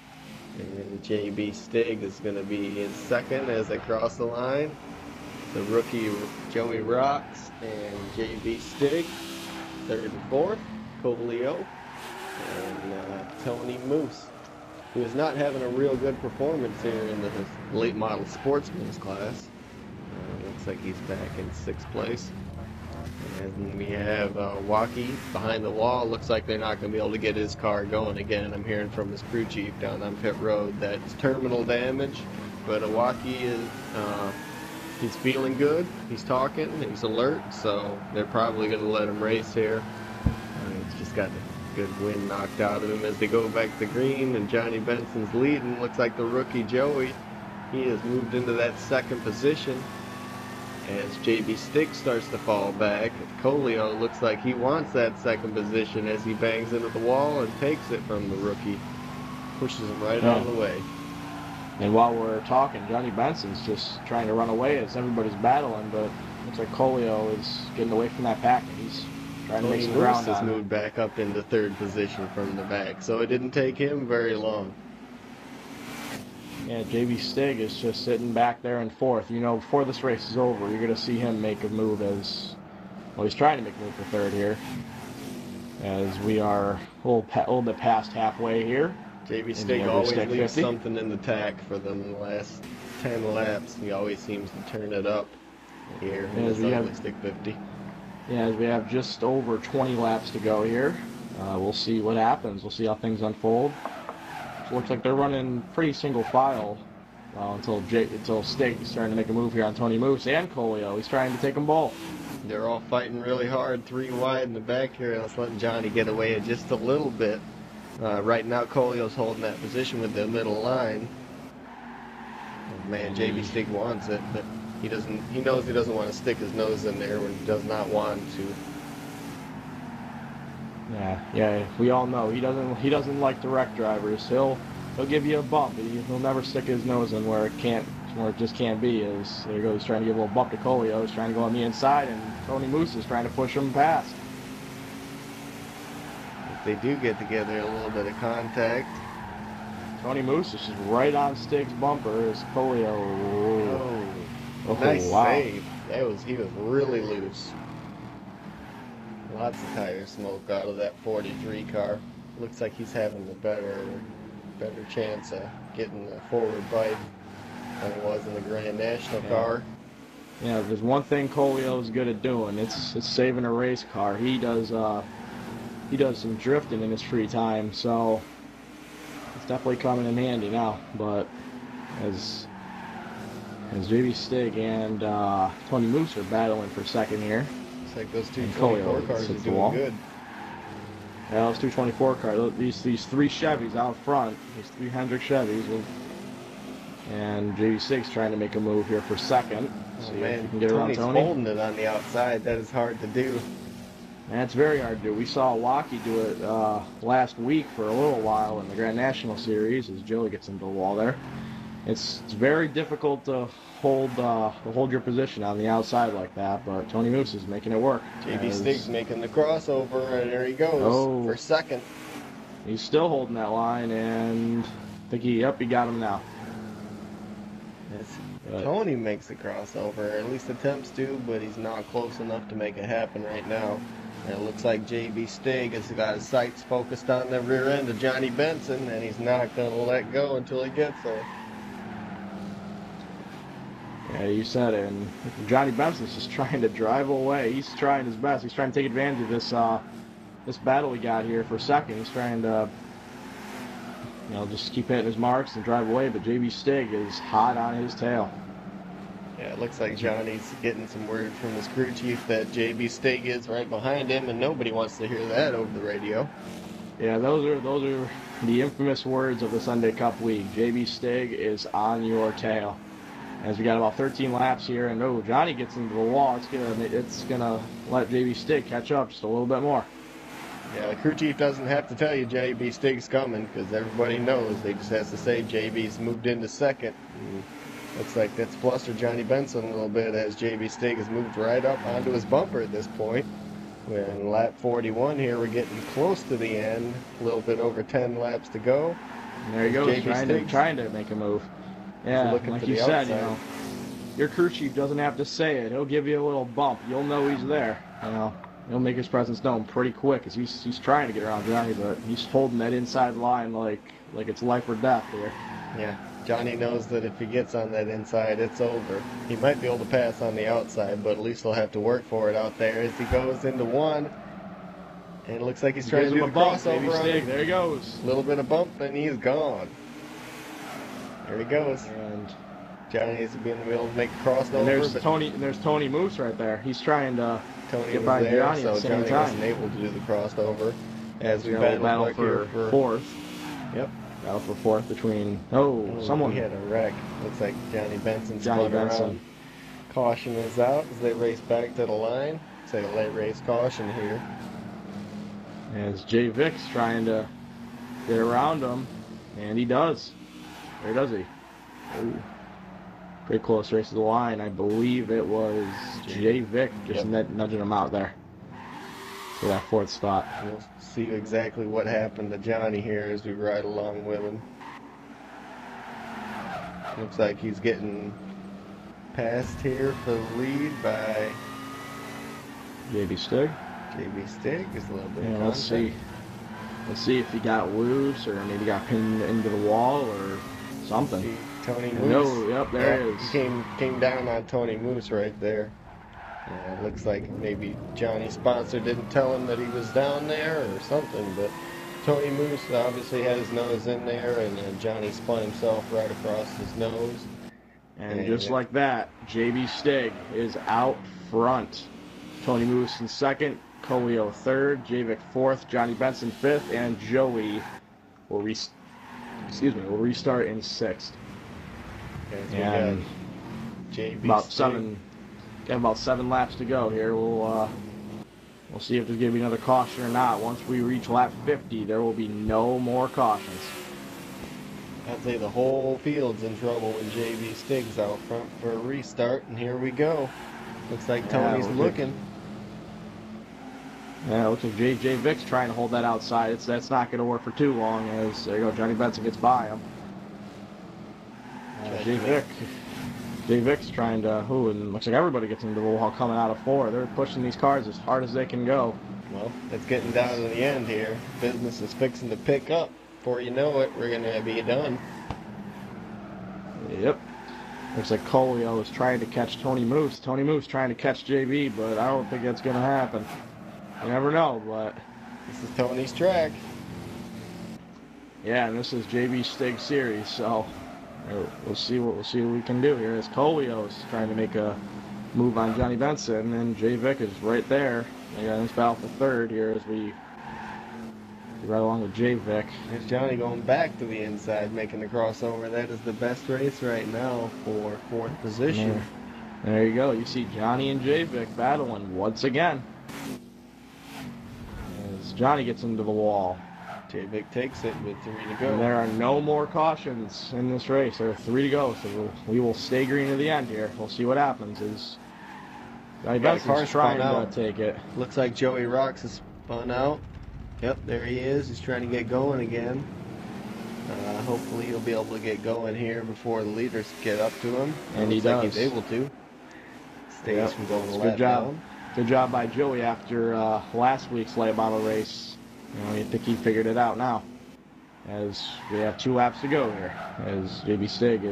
Speaker 1: And JB Stig is going to be in second as they cross the line. The rookie Joey Rocks and JB Stig, third and fourth. Colio and Tony Moose, who is not having a real good performance here in the late model Sportsmans class. Looks like he's back in sixth place. And we have Walkie behind the wall. Looks like they're not going to be able to get his car going again. I'm hearing from his crew chief down on pit road that it's terminal damage. But Walkie is he's feeling good. He's talking. He's alert. So they're probably going to let him race here. He's just got a good wind knocked out of him as they go back to green. And Johnny Benson's leading. Looks like the rookie Joey, he has moved into that second position. As JB Stig starts to fall back, Colio looks like he wants that second position as he bangs into the wall and takes it from the rookie. Pushes him right out of the way.
Speaker 3: And while we're talking, Johnny Benson's just trying to run away as everybody's battling, but looks like Colio is getting away from that pack. He's trying to make some ground on it.
Speaker 1: Has moved back up into third position from the back, so it didn't take him very long.
Speaker 3: Yeah, JB Stig is just sitting back there in fourth. You know, before this race is over, you're going to see him make a move as, well, he's trying to make a move for third here. As we are a little bit past halfway here.
Speaker 1: JB Stig always leaves something in the tack for them in the last 10 laps. He always seems to turn it up here in this ugly stick 50.
Speaker 3: Yeah, as we have just over 20 laps to go here. We'll see what happens. We'll see how things unfold. Looks like they're running pretty single file until Stig is starting to make a move here on Tony Moose and Colio. He's trying to take them both.
Speaker 1: They're all fighting really hard, 3 wide in the back here. Let's let Johnny get away just a little bit. Right now, Colio's holding that position with the middle line. Oh, man, JB Stig wants it, but he doesn't. He knows he doesn't want to stick his nose in there when he does not want to.
Speaker 3: Yeah, we all know he doesn't like the wreck drivers. He'll give you a bump. He'll never stick his nose in where it just can't be. There he goes, trying to give a little bump to Colio. He's trying to go on the inside, and Tony Moose is trying to push him past.
Speaker 1: If they do get together, a little bit of contact.
Speaker 3: Tony Moose is just right on Stig's bumper as Colio.
Speaker 1: Nice save. He was really loose. Lots of tire smoke out of that 43 car. Looks like he's having a better chance of getting a forward bite than it was in the Grand National car.
Speaker 3: Yeah, there's one thing Colio's good at doing. It's saving a race car. He does some drifting in his free time, so it's definitely coming in handy now. But as JB Stig and Tony Moose are battling for second here.
Speaker 1: Looks like those two 24 cars are doing good.
Speaker 3: Yeah, those two 24 cars. These 3 Chevys out front. These 3 Hendrick Chevys. And JB Stig's trying to make a move here for second.
Speaker 1: See if you can get around Tony. Holding it on the outside. That is hard to do.
Speaker 3: And it's very hard to do. We saw Walkie do it last week for a little while in the Grand National Series as Joey gets into the wall there. It's very difficult to hold your position on the outside like that, but Tony Moose is making it work.
Speaker 1: JB Stig's making the crossover, and there he goes for second.
Speaker 3: He's still holding that line, and I think he got him now. But
Speaker 1: Tony makes the crossover, or at least attempts to, but he's not close enough to make it happen right now. And it looks like JB Stig has got his sights focused on the rear end of Johnny Benson, and he's not going to let go until he gets there.
Speaker 3: yeah, you said it. And Johnny Benson's just trying to drive away. He's trying his best. He's trying to take advantage of this battle we got here for second. He's trying to, just keep hitting his marks and drive away. But JB Stig is hot on his tail.
Speaker 1: Yeah, it looks like Johnny's getting some word from his crew chief that JB Stig is right behind him, and nobody wants to hear that over the radio.
Speaker 3: Yeah, those are the infamous words of the Sunday Cup League. JB Stig is on your tail. As we got about 13 laps here, and Johnny gets into the wall. It's gonna let JB Stig catch up just a little bit more.
Speaker 1: Yeah, the crew chief doesn't have to tell you JB Stig's coming, because everybody knows. They just has to say JB's moved into second. And looks like that's flustered Johnny Benson a little bit, as JB Stig has moved right up onto his bumper at this point. We're in lap 41 here. We're getting close to the end. A little bit over 10 laps to go.
Speaker 3: And there he goes, trying to make a move. Yeah, like you said, your crew chief doesn't have to say it. He'll give you a little bump. You'll know he's there. He'll make his presence known pretty quick, as he's trying to get around Johnny, but he's holding that inside line like it's life or death here.
Speaker 1: Yeah, Johnny knows that if he gets on that inside, it's over. He might be able to pass on the outside, but at least he'll have to work for it out there as he goes into one. And it looks like he's trying to do the crossover on him.
Speaker 3: There he goes.
Speaker 1: A little bit of bump, and he's gone. There he goes.
Speaker 3: And
Speaker 1: Johnny's been able to make a crossover.
Speaker 3: And there's Tony Moose right there. He's trying to get by
Speaker 1: there,
Speaker 3: Johnny
Speaker 1: so
Speaker 3: at the same
Speaker 1: Johnny
Speaker 3: time.
Speaker 1: wasn't able to do the crossover. As we
Speaker 3: battle for fourth.
Speaker 1: Yep.
Speaker 3: Battle for fourth between someone.
Speaker 1: He had a wreck. Looks like Johnny Benson spun around. Caution is out as they race back to the line. It's a late race caution here.
Speaker 3: As Jay Vic's trying to get around him, and he does. Where does he? Ooh. Pretty close race to the line. I believe it was Jay Vic just nudging him out there for that fourth spot.
Speaker 1: We'll see exactly what happened to Johnny here as we ride along with him. Looks like he's getting passed here for the lead by
Speaker 3: JB Stig.
Speaker 1: JB Stig is a little bit.
Speaker 3: Yeah, let's see. Let's see if he got loose or maybe got pinned into the wall or something.
Speaker 1: Tony Moose.
Speaker 3: Yep, there it is.
Speaker 1: He came down on Tony Moose right there. It looks like maybe Johnny's sponsor didn't tell him that he was down there or something, but Tony Moose obviously had his nose in there, and Johnny spun himself right across his nose.
Speaker 3: And just like that, JB Stig is out front. Tony Moose in second, Colio third, J-Vic fourth, Johnny Benson fifth, and Joey will restart in sixth. And about 7 laps to go here. We'll see if there's going to be another caution or not. Once we reach lap 50, there will be no more cautions.
Speaker 1: I'd say the whole field's in trouble when JB Stig's out front for a restart, and here we go. Looks like Tony's looking.
Speaker 3: Yeah, it looks like J Vic's trying to hold that outside. That's not going to work for too long, as there you go, Johnny Benson gets by him. J Vic's trying to, and looks like everybody gets into the wall coming out of 4. They're pushing these cars as hard as they can go.
Speaker 1: Well, it's getting down to the end here. Business is fixing to pick up. Before you know it, we're going to be done.
Speaker 3: Yep. Looks like Colio is trying to catch Tony Moose. Tony Moose trying to catch JB, but I don't think that's going to happen. You never know, but
Speaker 1: this is Tony's track.
Speaker 3: Yeah, and this is JB Stig Series, so we'll see what we can do here. As Colio is trying to make a move on Johnny Benson, and J Vic is right there. They got this battle for third here as we right along with J Vic.
Speaker 1: There's Johnny going back to the inside, making the crossover. That is the best race right now for 4th position.
Speaker 3: There you go. You see Johnny and J Vic battling once again. As Johnny gets into the wall.
Speaker 1: J Vic takes it with 3 to go.
Speaker 3: And there are no more cautions in this race. There are 3 to go, so we will stay green to the end here. We'll see what happens. As Johnny Benson's trying to take it.
Speaker 1: Looks like Joey Rocks has spun out. Yep, there he is. He's trying to get going again. Hopefully he'll be able to get going here before the leaders get up to him.
Speaker 3: And he
Speaker 1: looks like
Speaker 3: does.
Speaker 1: he's able to. Stays from going a
Speaker 3: Good
Speaker 1: lap
Speaker 3: job.
Speaker 1: down.
Speaker 3: Good job by Joey after last week's late model race. I think he figured it out now. As we have 2 laps to go here. As JB Stig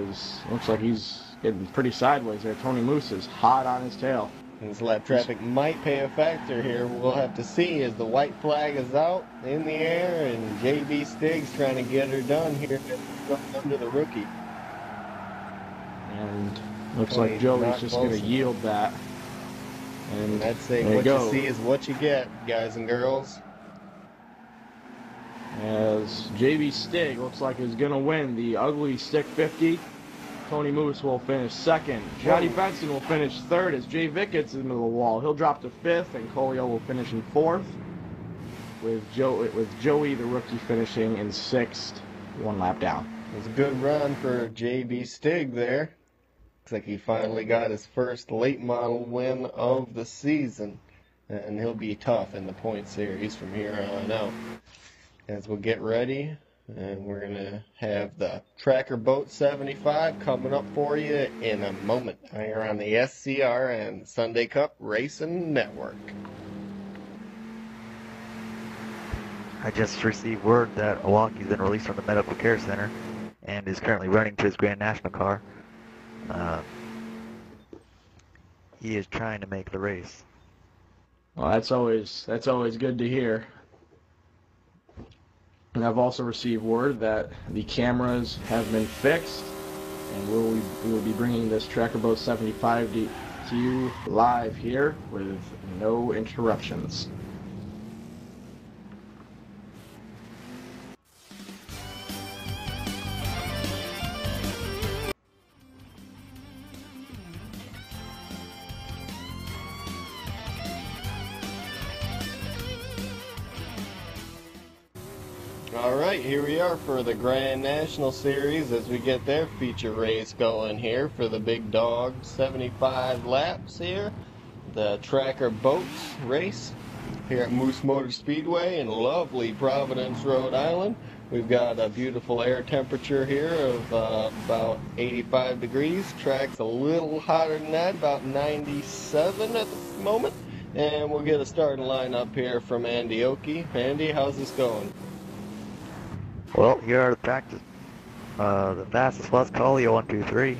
Speaker 3: looks like he's getting pretty sideways there. Tony Moose is hot on his tail.
Speaker 1: And this lap traffic might pay a factor here. We'll have to see as the white flag is out in the air and JB Stig's trying to get her done here under the rookie.
Speaker 3: And looks like Joey's just going to yield that. And
Speaker 1: I'd say what you see is what you get, guys and girls.
Speaker 3: As JB Stig looks like is going to win the ugly stick 50. Tony Moose will finish second. Johnny Benson will finish third as Jay Vick gets into the wall. He'll drop to fifth, and Colio will finish in fourth, with Joey, the rookie, finishing in sixth, 1 lap down.
Speaker 1: It was a good run for JB Stig there. Looks like he finally got his first late model win of the season, and he'll be tough in the point series from here on out. As we'll get ready, and we're going to have the Tracker Boat 75 coming up for you in a moment here on the SCRN Sunday Cup Racing Network.
Speaker 2: I just received word that Milwaukee's been released from the medical care center and is currently running to his Grand National car. He is trying to make the race.
Speaker 3: Well, that's always good to hear. And I've also received word that the cameras have been fixed, and we will be bringing this Tracker Boat 75 to you live here with no interruptions.
Speaker 1: Alright, here we are for the Grand National Series as we get their feature race going here for the big dog 75 laps here. The Tracker Boats race here at Motorspeedway in lovely Providence, Rhode Island. We've got a beautiful air temperature here of about 85 degrees. Track's a little hotter than that, about 97 at the moment. And we'll get a starting lineup here from Andy Oakey. Andy, how's this going?
Speaker 2: Well, here are the practice. The fastest was Colio 1, 2, 3.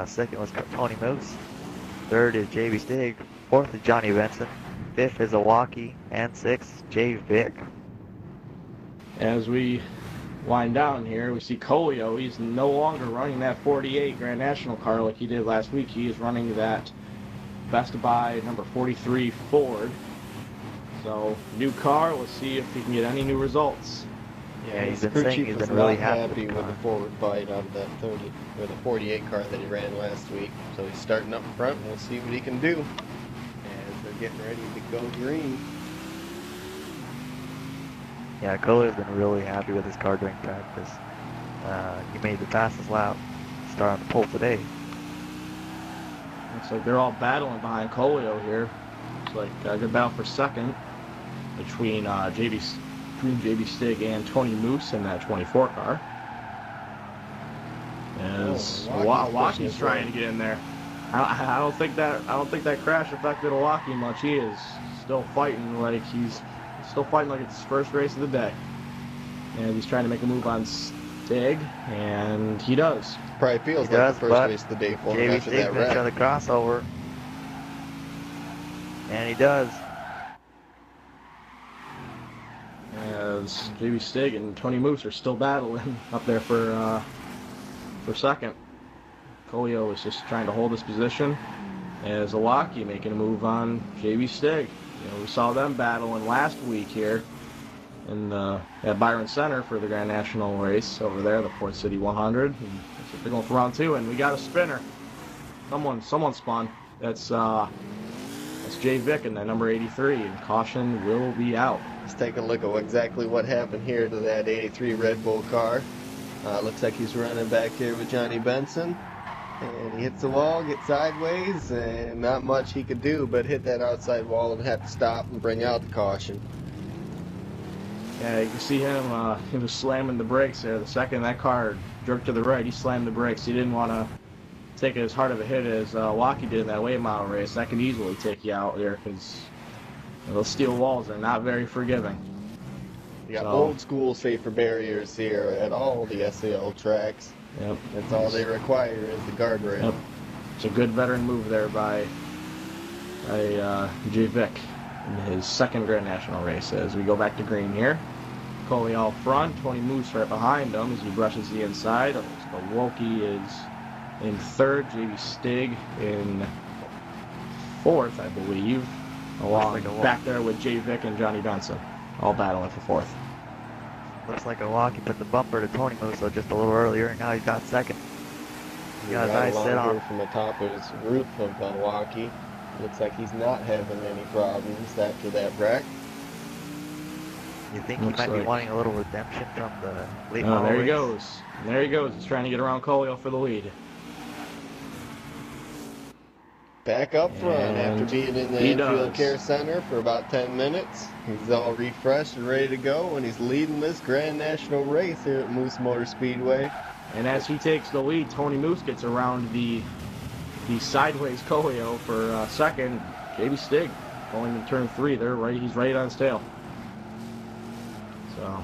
Speaker 2: Second was Tony Moose. Third is JB Stig. Fourth is Johnny Benson. Fifth is Milwaukee. And sixth, Jay Vick.
Speaker 3: As we wind down here, we see Colio. He's no longer running that 48 Grand National car like he did last week. He is running that Best Buy number 43 Ford. So, new car. Let's see if he can get any new results.
Speaker 2: Yeah, he's been saying he's been really happy
Speaker 1: with the forward bite out of that 30 or the 48 car that he ran last week. So he's starting up front, and we'll see what he can do as they're getting ready to go green.
Speaker 2: Yeah, Colio's been really happy with his car during practice. He made the fastest lap, start on the pole today.
Speaker 3: Looks like they're all battling behind Colio here. Looks like a good battle for second between JB Stig and Tony Moose in that 24 car. As Milwaukee's trying to get in there. I don't think that crash affected Milwaukee much. He is still fighting like it's his first race of the day. And he's trying to make a move on Stig, and he does.
Speaker 1: Probably feels like the first race of the day for him after that wreck.
Speaker 2: On the crossover, and he does.
Speaker 3: As JB Stig and Tony Moose are still battling up there for second. Colio is just trying to hold his position. As Milwaukee making a move on JB Stig. We saw them battling last week here at Byron Center for the Grand National race over there, the Port City 100. And they're going for round 2, and we got a spinner. Someone spun. That's Jay Vick in that number 83, and caution will be out.
Speaker 1: Let's take a look at exactly what happened here to that 83 Red Bull car. Looks like he's running back here with Johnny Benson. And he hits the wall, gets sideways, and not much he could do but hit that outside wall and have to stop and bring out the caution.
Speaker 3: Yeah, you can see him, he was slamming the brakes there. The second that car jerked to the right, he slammed the brakes. He didn't want to take as hard of a hit as Waukee did in that late model race. That can easily take you out there because those steel walls are not very forgiving.
Speaker 1: You got
Speaker 3: So,
Speaker 1: old school safer barriers here at all the SAL tracks.
Speaker 3: yep.
Speaker 1: That's all they require is the guardrail.
Speaker 3: Yep. It's a good veteran move there by Jay Vick in his second Grand National race. As we go back to green here, Coley out front, Tony Moose right behind him as he brushes the inside. Milwaukee is in third, JB Stig in fourth, I believe, along back there with Jay Vick and Johnny Benson, all battling for fourth.
Speaker 2: Looks like Milwaukee put the bumper to Tony Musso just a little earlier, and now he's got second. He got a nice sit on
Speaker 1: from the top of his roof of Milwaukee. Looks like he's not having any problems after that wreck.
Speaker 2: You think he might be wanting a little redemption from the late
Speaker 3: model
Speaker 2: race?
Speaker 3: There he goes. There he goes. He's trying to get around Coley for the lead.
Speaker 1: Back up front after being in the infield care center for about 10 minutes. He's all refreshed and ready to go, and he's leading this Grand National race here at Moose Motor Speedway.
Speaker 3: And as he takes the lead, Tony Moose gets around the sideways Colio for second. JB Stig going to turn 3 there, right? He's right on his tail. So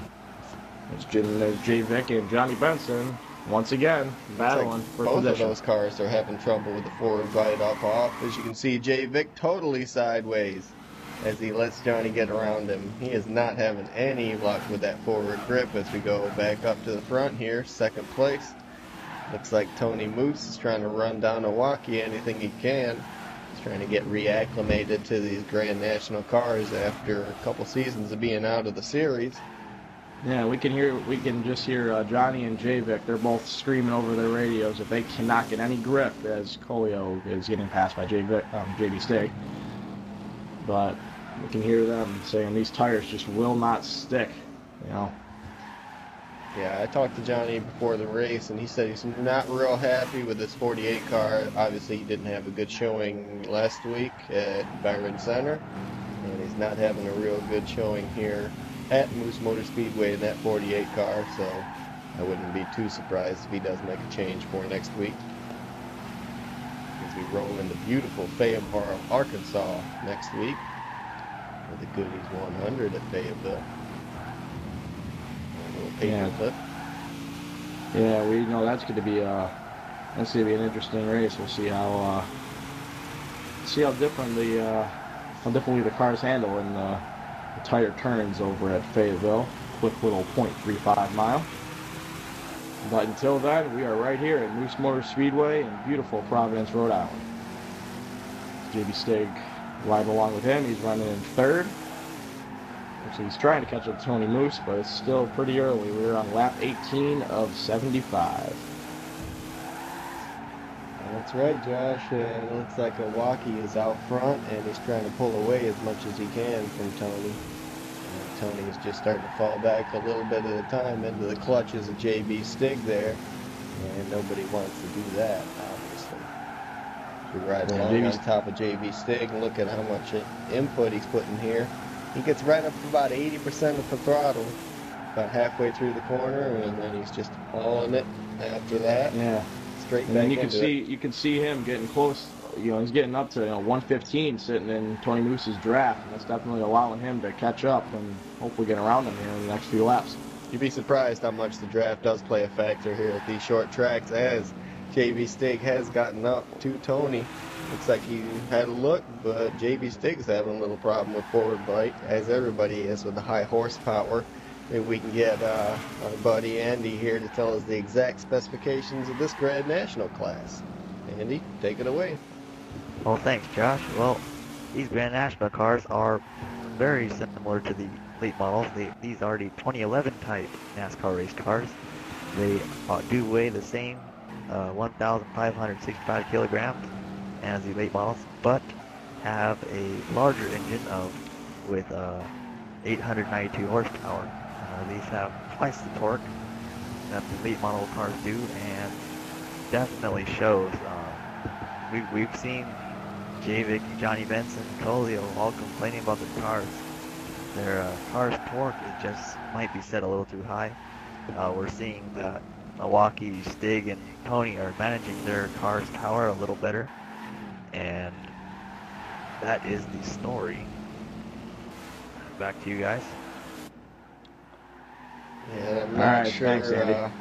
Speaker 3: there's Jay Vick and Johnny Benson once again battling for
Speaker 1: both
Speaker 3: position.
Speaker 1: Both of those cars are having trouble with the forward bite up off. As you can see, Jay Vick totally sideways as he lets Johnny get around him. He is not having any luck with that forward grip as we go back up to the front here, second place. Looks like Tony Moose is trying to run down Milwaukee anything he can. He's trying to get reacclimated to these Grand National cars after a couple seasons of being out of the series.
Speaker 3: Yeah, we can just hear Johnny and Jay Vick. They're both screaming over their radios if they cannot get any grip as Colio is getting passed by JB Stig. But we can hear them saying these tires just will not stick, you know.
Speaker 1: Yeah, I talked to Johnny before the race, and he said he's not real happy with this 48 car. Obviously, he didn't have a good showing last week at Byron Center, and he's not having a real good showing here at Moose Motor Speedway in that 48 car, so I wouldn't be too surprised if he does make a change for next week. As we roll into beautiful Fayetteville, Arkansas next week for the Goodies 100 at Fayetteville. Clip.
Speaker 3: Yeah, we know that's going to be an interesting race. We'll see how differently the cars handle in the tire turns over at Fayetteville. Quick little 0.35 mile. But until then, we are right here at Moose Motor Speedway in beautiful Providence, Rhode Island. JB Stig right along with him. He's running in third. Actually, he's trying to catch up to Tony Moose, but it's still pretty early. We're on lap 18 of 75.
Speaker 1: That's right, Josh. It looks like Milwaukee is out front, and he's trying to pull away as much as he can from Tony. Tony is just starting to fall back a little bit at a time into the clutches of JB Stig there, and nobody wants to do that, obviously. We ride along on top of JB Stig and look at how much input he's putting here. He gets right up to about 80% of the throttle, about halfway through the corner, and then he's just hauling it after that.
Speaker 3: Yeah.
Speaker 1: Straight back into it.
Speaker 3: You can see him getting close. You know, he's getting up to 115 sitting in Tony Moose's draft, and that's definitely allowing him to catch up and hopefully get around him here in the next few laps.
Speaker 1: You'd be surprised how much the draft does play a factor here at these short tracks, as JB Stig has gotten up to Tony. Looks like he had a look, but JB Stig's having a little problem with forward bite, as everybody is with the high horsepower. Maybe we can get our buddy Andy here to tell us the exact specifications of this Grand National class. Andy, take it away.
Speaker 2: Well, thanks, Josh. Well, these Grand National cars are very similar to the late models. These are the 2011 type NASCAR race cars. They do weigh the same 1,565 kilograms as the late models, but have a larger engine with 892 horsepower. These have twice the torque that the late model cars do, and definitely shows. We've seen Javik, Johnny Benson, Colio all complaining about the cars. Their car's torque is just might be set a little too high. We're seeing that Milwaukee, Stig, and Tony are managing their car's power a little better, and that is the story. Back to you guys.
Speaker 1: Yeah, I'm
Speaker 3: All
Speaker 1: not
Speaker 3: right,
Speaker 1: sure.
Speaker 3: thanks, Andy.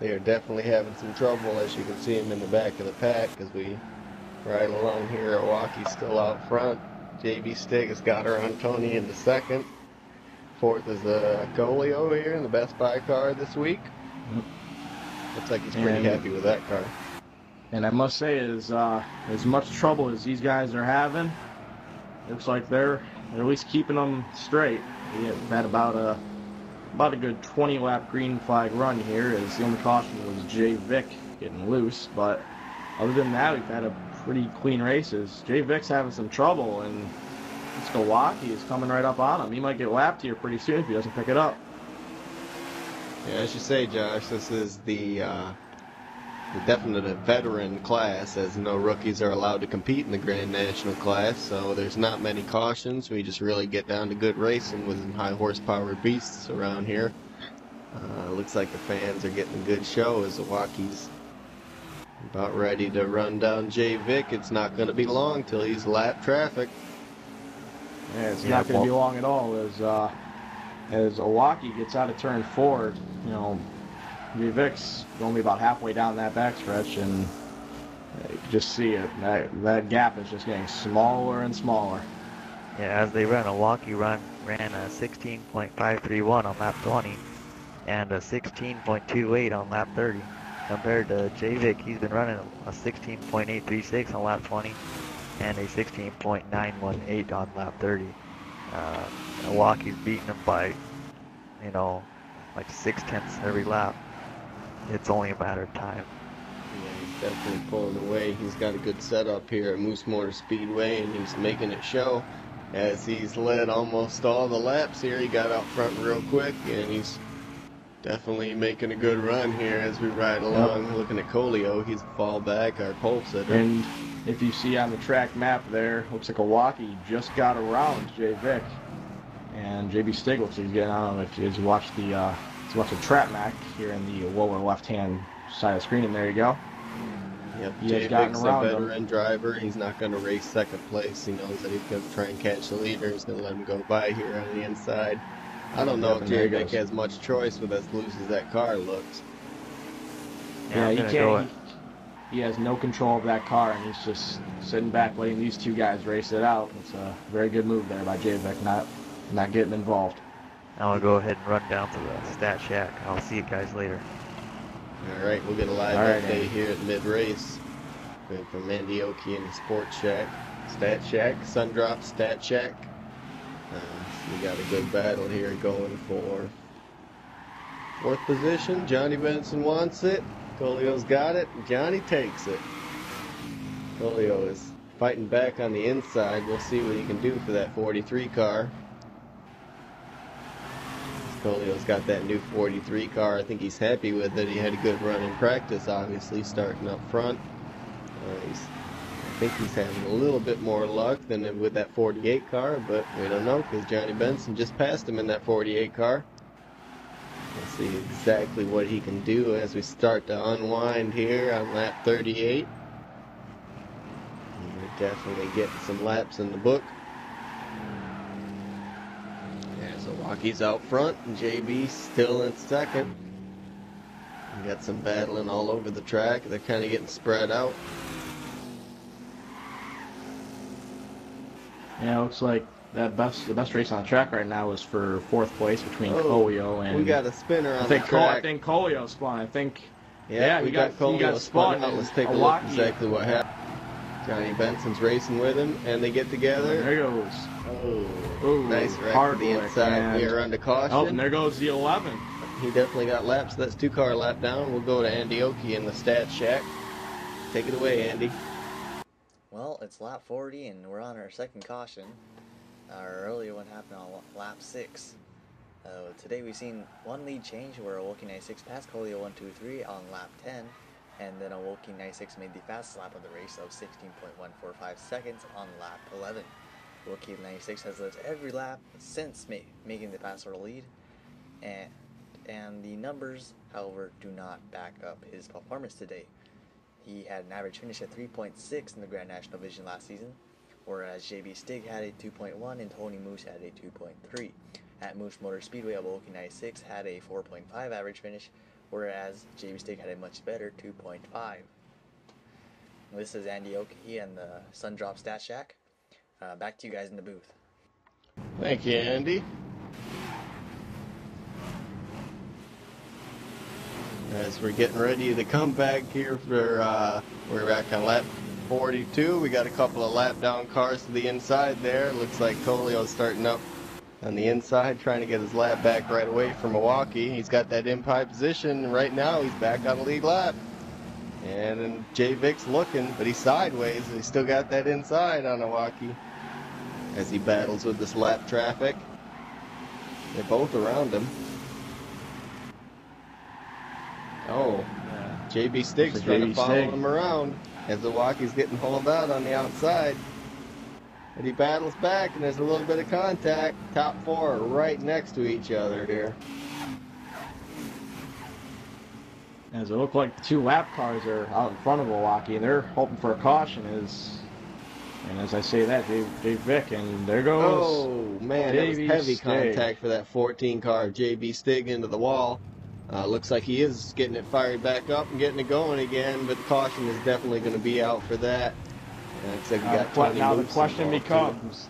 Speaker 1: They are definitely having some trouble, as you can see them in the back of the pack as we ride along here. Milwaukee's still out front. JB Stig has got her on Tony in the second. Fourth is Golio here in the Best Buy car this week. Looks like he's pretty happy with that car.
Speaker 3: And I must say, as much trouble as these guys are having, looks like they're at least keeping them straight. We have had about a good 20 lap green flag run here, as the only caution was Jay Vick getting loose. But other than that, we've had a pretty clean races. Jay Vick's having some trouble, and Milwaukee is coming right up on him. He might get lapped here pretty soon if he doesn't pick it up.
Speaker 1: Yeah, as you say, Josh, this is the definitive veteran class, as no rookies are allowed to compete in the Grand National class, so there's not many cautions. We just really get down to good racing with some high horsepower beasts around here. Looks like the fans are getting a good show as Milwaukee's about ready to run down Jay Vick. It's not going to be long till he's lap traffic.
Speaker 3: Yeah, it's not going to be long at all as Milwaukee gets out of turn 4. You know, Jay Vick's only about halfway down that backstretch, and you can just see it. That gap is just getting smaller and smaller.
Speaker 2: Yeah, as they ran, Milwaukee ran a 16.531 on lap 20 and a 16.28 on lap 30. Compared to Jay Vick, he's been running a 16.836 on lap 20 and a 16.918 on lap 30. Milwaukee's beating him by, like 0.6 every lap. It's only a matter of time.
Speaker 1: Yeah, he's definitely pulling away. He's got a good setup here at Motorspeedway, and he's making it show as he's led almost all the laps here. He got out front real quick, and he's definitely making a good run here as we ride along. Yep. Looking at Golio, he's a fallback, our pole sitter.
Speaker 3: And if you see on the track map there, looks like Milwaukee just got around Jay Vick. And JB Stig looks like he's getting on him. If you watch the trap map here in the lower left-hand side of the screen, and there you go.
Speaker 1: Yep, Jay Vick's a veteran driver. He's not going to race second place. He knows that he's going to try and catch the leader. He's going to let him go by here on the inside. I don't know if Jay Vick has much choice with as loose as that car looks.
Speaker 3: Yeah, he can't. He has no control of that car, and he's just sitting back letting these two guys race it out. It's a very good move there by Jay Vick, not getting involved.
Speaker 2: I'll go ahead and run down to the stat shack. I'll see you guys later.
Speaker 1: All right, we'll get a live update here at mid-race. From Andy Oki in the Sports Shack, Stat Shack, Sundrop, Stat Shack. We got a good battle here going for 4th position. Johnny Benson wants it. Golio's got it. Johnny takes it. Golio is fighting back on the inside. We'll see what he can do for that 43 car. Golio's got that new 43 car. I think he's happy with it. He had a good run in practice, obviously, starting up front. I think he's having a little bit more luck than with that 48 car, but we don't know because Johnny Benson just passed him in that 48 car. We'll see exactly what he can do as we start to unwind here on lap 38. We're definitely getting some laps in the book. Yeah, so Milwaukee's out front and JB still in second. We got some battling all over the track. They're kind of getting spread out.
Speaker 3: Yeah, it looks like the best race on the track right now is for 4th place between Golio and...
Speaker 1: We got a spinner on the track.
Speaker 3: I think Golio spun. I think...
Speaker 1: Yeah, we got Golio spun out. Let's take a look exactly what happened. Johnny Benson's racing with him, and they get together.
Speaker 3: There he goes.
Speaker 1: Oh, nice wreck to the inside. We are under caution.
Speaker 3: Oh, and there goes the 11.
Speaker 1: He definitely got laps. That's 2-car lap down. We'll go to Andy Oki in the Stat Shack. Take it away, Andy.
Speaker 4: Well, it's lap 40 and we're on our second caution. Our earlier one happened on lap 6. Today we've seen one lead change where Milwaukee 96 passed Golio 1-2-3 on lap 10, and then Milwaukee 96 made the fastest lap of the race of 16.145 seconds on lap 11. Rookie 96 has led every lap since making the pass or the lead, and the numbers, however, do not back up his performance today. He had an average finish at 3.6 in the Grand National Division last season, whereas JB Stig had a 2.1 and Tony Moose had a 2.3. At Moose Motorspeedway, Rookie 96 had a 4.5 average finish, whereas JB Stig had a much better 2.5. This is Andy Oki and the Sundrop Stat Shack. Back to you guys in the booth.
Speaker 1: Thank you, Andy. As we're getting ready to come back here for, we're back on lap 42. We got a couple of lap down cars to the inside there. Looks like Colio's starting up on the inside, trying to get his lap back right away from Milwaukee. He's got that in-pie position, and right now he's back on the lead lap. And then Jay Vic's looking, but he's sideways. He's still got that inside on Milwaukee as he battles with this lap traffic. They're both around him. Oh, JB Stig's trying to follow him around as Milwaukee's getting hauled out on the outside. And he battles back, and there's a little bit of contact. Top four are right next to each other here.
Speaker 3: As it looked like the two lap cars are out in front of Milwaukee, and they're hoping for a caution. And as I say that, Dave Vic, and there goes.
Speaker 1: Oh man, that was heavy contact for that 14 car. JB Stig into the wall. Looks like he is getting it fired back up and getting it going again, but the caution is definitely going to be out for that. Looks like we got Tony
Speaker 3: now the
Speaker 1: Moose
Speaker 3: question
Speaker 1: involved,
Speaker 3: becomes,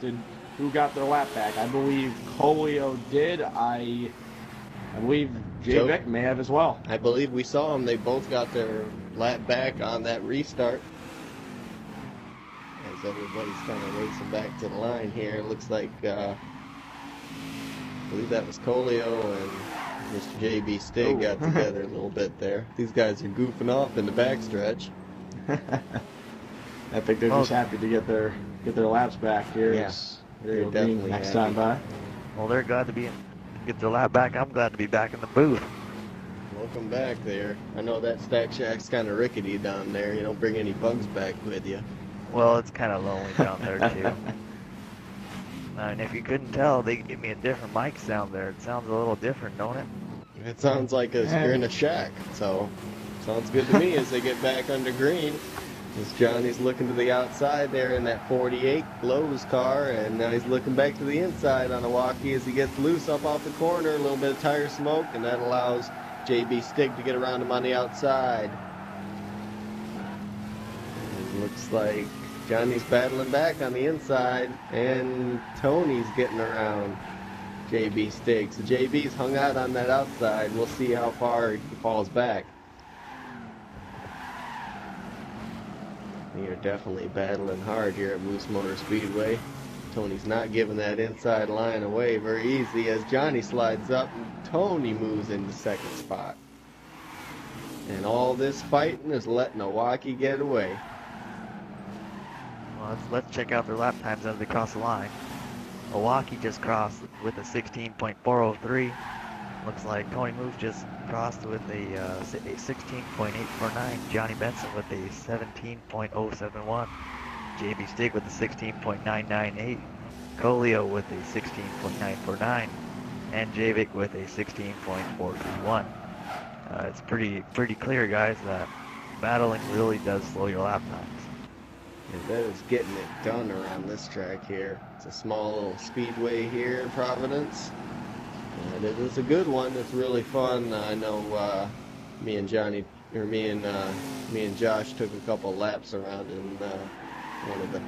Speaker 3: who got their lap back? I believe Colio did. I believe Jay Vic may have as well.
Speaker 1: I believe we saw them. They both got their lap back on that restart. As everybody's kind of racing back to the line here. It looks like, I believe that was Colio and Mr. JB Stig got together a little bit there. These guys are goofing off in the backstretch.
Speaker 3: I think they're just happy to get their laps back here.
Speaker 1: Yeah, they're definitely
Speaker 3: next
Speaker 1: happy.
Speaker 3: time by.
Speaker 2: Well, they're glad to get their lap back. I'm glad to be back in the booth.
Speaker 1: Welcome back there. I know that Stack Shack's kind of rickety down there. You don't bring any bugs back with you.
Speaker 2: Well, it's kind of lonely down there, too. And if you couldn't tell, they give me a different mic sound there. It sounds a little different, don't it?
Speaker 1: It sounds like you're in a shack, so sounds good to me as they get back under green. As Johnny's looking to the outside there in that 48 Lowe's car, and now he's looking back to the inside on a walkie as he gets loose up off the corner. A little bit of tire smoke, and that allows JB Stig to get around him on the outside. It looks like Johnny's battling back on the inside, and Tony's getting around JB Stig. So JB's hung out on that outside. We'll see how far he falls back. You're definitely battling hard here at Moose Motor Speedway. Tony's not giving that inside line away very easy as Johnny slides up and Tony moves into second spot. And all this fighting is letting Milwaukee get away.
Speaker 2: Well, let's check out their lap times as they cross the line. Milwaukee just crossed with a 16.403. Looks like Tony Moose just crossed with a 16.849. Johnny Benson with a 17.071. JB Stig with a 16.998. Colio with a 16.949. And Javik with a 16.431. It's pretty clear, guys, that battling really does slow your lap times.
Speaker 1: And that is getting it done around this track here. It's a small little speedway here in Providence. And it is a good one. It's really fun. I know me and Josh took a couple laps around in one of the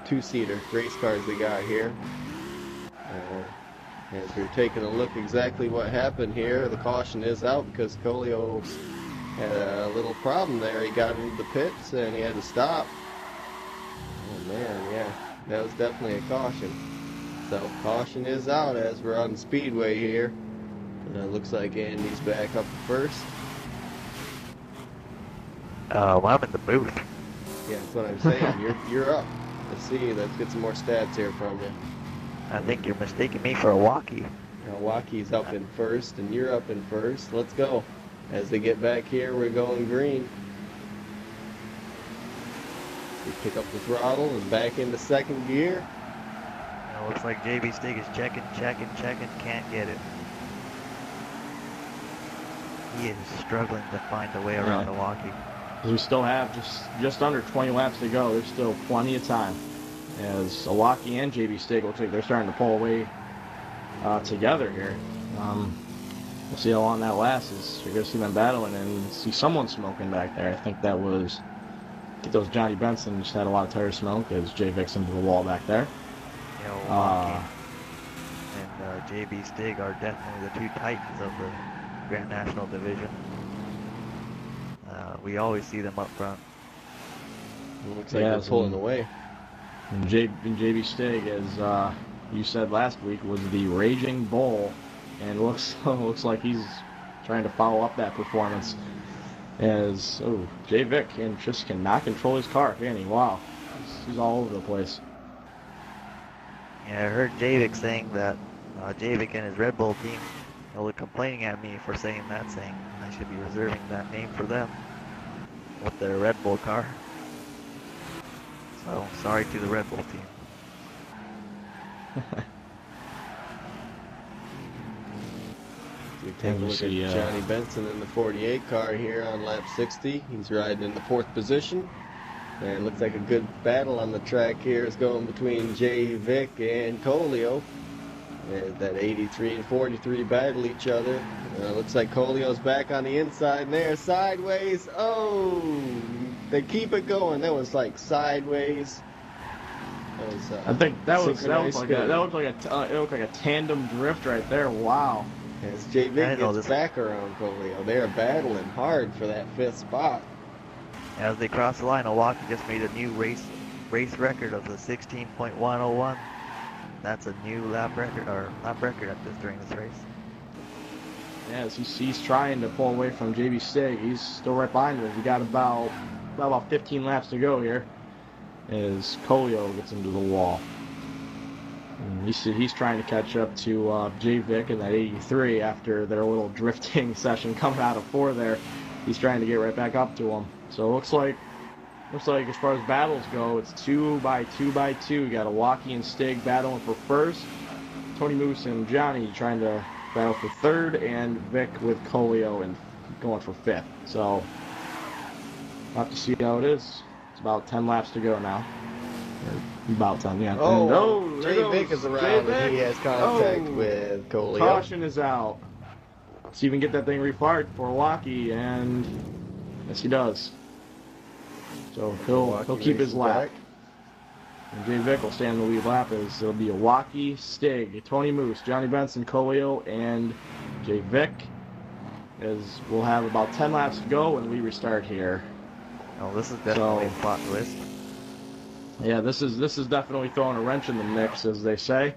Speaker 1: two-seater race cars they got here. As we're taking a look exactly what happened here, the caution is out because Colio had a little problem there. He got into the pits and he had to stop. Oh man, yeah, that was definitely a caution. So caution is out as we're on the speedway here. Looks like Andy's back up first.
Speaker 2: Well, I'm in the booth.
Speaker 1: Yeah, that's what I'm saying. You're up. Let's see. Let's get some more stats here from you.
Speaker 2: I think you're mistaking me for a walkie.
Speaker 1: Walkie's up in first, and you're up in first. Let's go. As they get back here, we're going green. We pick up the throttle and back into second gear.
Speaker 2: It looks like JB Stig is checking, can't get it. He is struggling to find a way around Milwaukee.
Speaker 3: We still have just under 20 laps to go. There's still plenty of time. As Milwaukee and JB Stig looks like they're starting to pull away together here. We'll see how long that lasts. You're going to see them battling and see someone smoking back there. I think that was Johnny Benson. Just had a lot of tire smoke as Jay Vic's into the wall back there.
Speaker 2: Yeah, Milwaukee and JB Stig are definitely the two titans of the Grand National Division. We always see them up front.
Speaker 1: It looks like they're pulling away.
Speaker 3: And JB Stig, as you said last week, was the raging bull, and looks like he's trying to follow up that performance. As Jay Vic just cannot control his car, can he? Wow, he's all over the place.
Speaker 2: Yeah, I heard Jay Vic saying that Jay Vic and his Red Bull team were complaining at me for saying that, saying I should be reserving that name for them with their Red Bull car. So sorry to the Red Bull team.
Speaker 1: We take a look at Johnny Benson in the 48 car here on lap 60. He's riding in the 4th position. And it looks like a good battle on the track here is going between Jay Vic and Colio. That 83 and 43 battle each other. Looks like Colio's back on the inside and there, sideways. Oh, they keep it going. That was like sideways.
Speaker 3: I think that looked like a tandem drift right there. Wow.
Speaker 1: As Jay Vic gets back around Colio, they are battling hard for that 5th spot.
Speaker 2: As they cross the line, Milwaukee just made a new race record of the 16.101. That's a new lap record during this race.
Speaker 3: Yeah, he's trying to pull away from JB Stig. He's still right behind him. We got about 15 laps to go here as Colio gets into the wall. And he's trying to catch up to Jay Vic in that 83 after their little drifting session coming out of 4 there. He's trying to get right back up to him. So it looks like as far as battles go, it's 2 by 2 by 2. You got Milwaukee and Stig battling for 1st. Tony Moose and Johnny trying to battle for 3rd, and Vic with Colio and going for 5th. So we'll have to see how it is. It's about 10 laps to go now. About 10, yeah.
Speaker 1: Jay Vic is around and he has contact with Colio.
Speaker 3: Caution is out. See if we can get that thing refired for Milwaukee, and yes, he does. So he'll keep his lap. And Jay Vic will stay on the lead lap as it'll be Milwaukee, Stig, Tony Moose, Johnny Benson, Colio, and Jay Vic. As we'll have about 10 laps to go when we restart here.
Speaker 2: Oh, this is definitely a plot twist.
Speaker 3: Yeah, this is definitely throwing a wrench in the mix, as they say.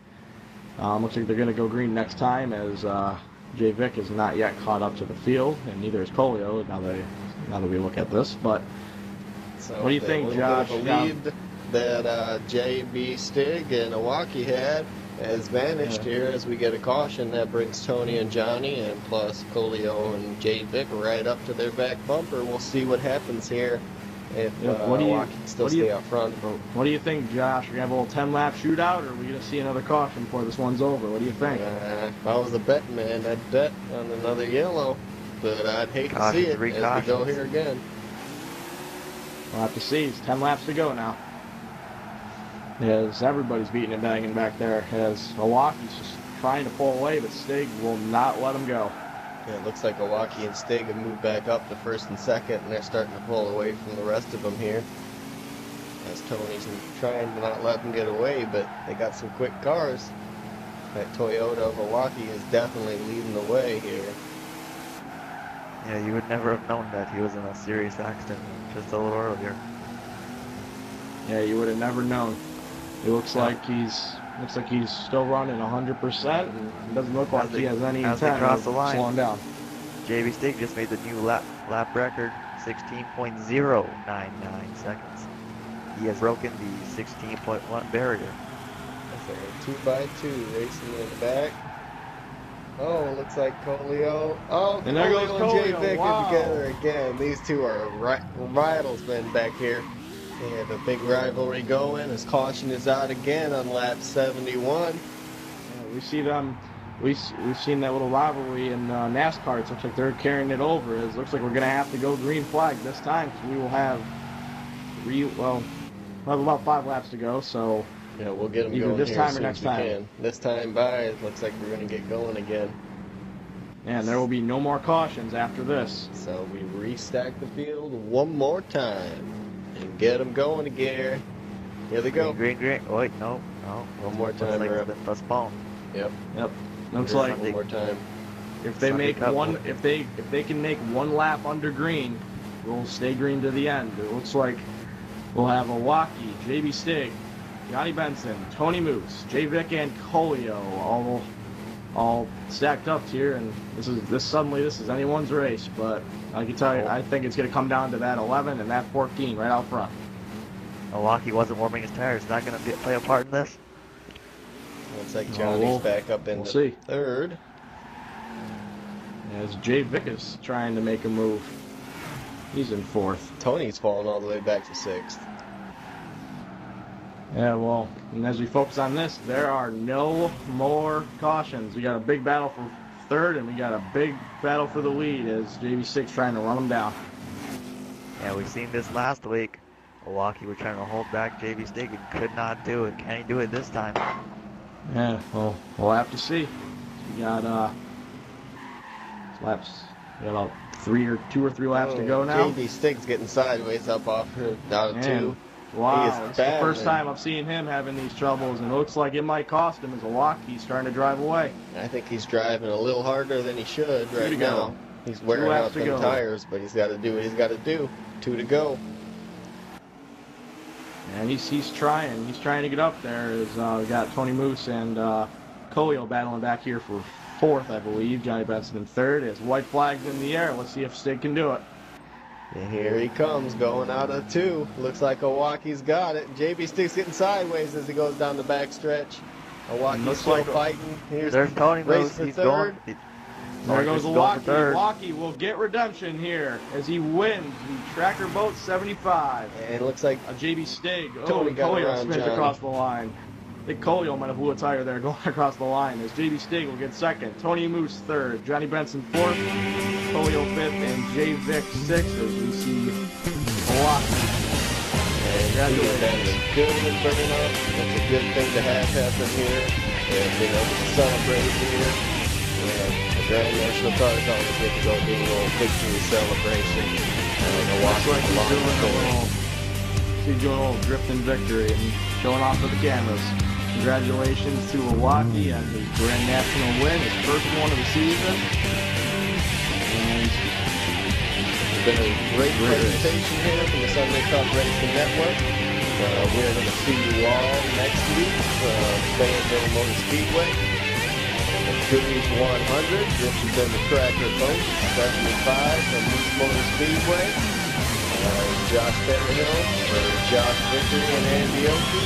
Speaker 3: Looks like they're going to go green next time, as Jay Vic is not yet caught up to the field, and neither is Colio. Now that we look at this, but
Speaker 1: so
Speaker 3: what do you think, Josh?
Speaker 1: The lead that JB Stig and Milwaukee had has vanished here as we get a caution that brings Tony and Johnny and plus Colio and Jay Vic right up to their back bumper. We'll see what happens here if Milwaukee can still stay up front.
Speaker 3: What do you think, Josh? We're going to have a little 10-lap shootout, or are we going to see another caution before this one's over? What do you think?
Speaker 1: If I was a betting man, I'd bet on another yellow, but I'd hate to see it as we go here again.
Speaker 3: We'll have to see. It's 10 laps to go now. As everybody's beating and banging back there, as Milwaukee's just trying to pull away, but Stig will not let him go.
Speaker 1: Yeah, it looks like Milwaukee and Stig have moved back up to 1st and 2nd, and they're starting to pull away from the rest of them here. As Tony's trying to not let them get away, but they got some quick cars. That Toyota of Milwaukee is definitely leading the way here.
Speaker 2: Yeah, you would never have known that he was in a serious accident just a little earlier.
Speaker 3: Yeah, you would have never known. It looks like he's still running 100%, and it doesn't look like he has any intent of slowing down.
Speaker 2: JB Stig just made the new lap record, 16.099 seconds. He has broken the 16.1 barrier.
Speaker 1: That's a 2 by 2 racing in the back. Oh, looks like Colio. Oh,
Speaker 3: and there goes
Speaker 1: Colio and Jay Vic
Speaker 3: wow.
Speaker 1: are together again. These two are rivals men back here. They have a big rivalry going as caution is out again on lap 71.
Speaker 3: Yeah, we see them. We've seen that little rivalry in Naskarts. Looks like they're carrying it over. It looks like we're going to have to go green flag this time, because we will have we'll have about 5 laps to go. So
Speaker 1: yeah, we'll get them
Speaker 3: either
Speaker 1: going
Speaker 3: this
Speaker 1: here
Speaker 3: time
Speaker 1: as
Speaker 3: or
Speaker 1: soon
Speaker 3: next
Speaker 1: as we
Speaker 3: time.
Speaker 1: can. This time by, it looks like we're going to get going again.
Speaker 3: And there will be no more cautions after this.
Speaker 1: So we restack the field one more time and get them going again. Here they go.
Speaker 2: Green, green. Wait, no.
Speaker 1: One more
Speaker 2: Looks
Speaker 1: time.
Speaker 2: like it's been postponed.
Speaker 1: Yep.
Speaker 3: Looks like
Speaker 1: one more time.
Speaker 3: if they
Speaker 2: Sunday
Speaker 3: make
Speaker 2: Cup.
Speaker 3: one, if they can make one lap under green, we'll stay green to the end. It looks like we'll have Milwaukee, JB Stig, Johnny Benson, Tony Moose, J. Vic, and Colio all stacked up here, and this is anyone's race. But I can tell you, I think it's going to come down to that 11 and that 14 right out front.
Speaker 2: Milwaukee wasn't warming his tires. Is that going to play a part in this?
Speaker 1: Looks like Johnny's back up in
Speaker 3: see.
Speaker 1: third.
Speaker 3: As J. Vic is trying to make a move. He's in fourth.
Speaker 1: Tony's falling all the way back to sixth.
Speaker 3: Yeah, well, and as we focus on this, there are no more cautions. We got a big battle for third, and we got a big battle for the lead as JB6 trying to run them down.
Speaker 2: Yeah, we've seen this last week. Milwaukee were trying to hold back JB Stig and could not do it. Can he do it this time?
Speaker 3: Yeah, well, we'll have to see. We got laps. We got about 2 or 3 laps to go now.
Speaker 1: JB Stig's getting sideways up off out of 2.
Speaker 3: Wow, it's the first time I've seen him having these troubles, and it looks like it might cost him as a walk. He's trying to drive away.
Speaker 1: I think he's driving a little harder than he should right now. He's wearing out them tires, but he's got to do what he's got to do. 2 to go.
Speaker 3: And he's trying. He's trying to get up there. We got Tony Moose and Colio battling back here for fourth, I believe. Johnny Benson in third. As white flags in the air. Let's see if Stig can do it.
Speaker 1: And here he comes, going out of 2. Looks like Milwaukee's got it. JB Stig's getting sideways as he goes down the back stretch. Milwaukee's still fighting.
Speaker 2: There's Tony Moose. He's
Speaker 1: third.
Speaker 3: There goes Milwaukee. Milwaukee will get redemption here as he wins the Tracker Boat 75.
Speaker 1: And it looks like
Speaker 3: JB Stig.
Speaker 1: Colio
Speaker 3: spins across the line. I think Colio might have blew a tire there going across the line as JB Stig will get second. Tony Moose third. Johnny Benson fourth. Colio fifth. And J. Vic sixth as we see Milwaukee.
Speaker 1: Congratulations. Good and burning up. That's a good thing to have happen here. And being able to celebrate here. The Grand National Cars always get to go do a little victory celebration.
Speaker 3: He's doing a little drifting victory and showing off for the cameras. Congratulations to Milwaukee on his Grand National win, his first one of the season. And
Speaker 1: it's been a great presentation here from the Sunday Cup Racing Network. We're going to see you all next week from Fayetteville Motorspeedway. Series 100, this has been the Tracker Boat 75 from Moose Motorspeedway. Josh Berryhill for Josh Victory and Andy Oakey.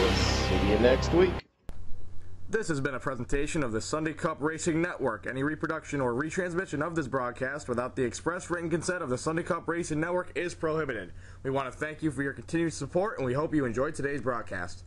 Speaker 1: We'll see you next week.
Speaker 5: This has been a presentation of the Sunday Cup Racing Network. Any reproduction or retransmission of this broadcast without the express written consent of the Sunday Cup Racing Network is prohibited. We want to thank you for your continued support, and we hope you enjoyed today's broadcast.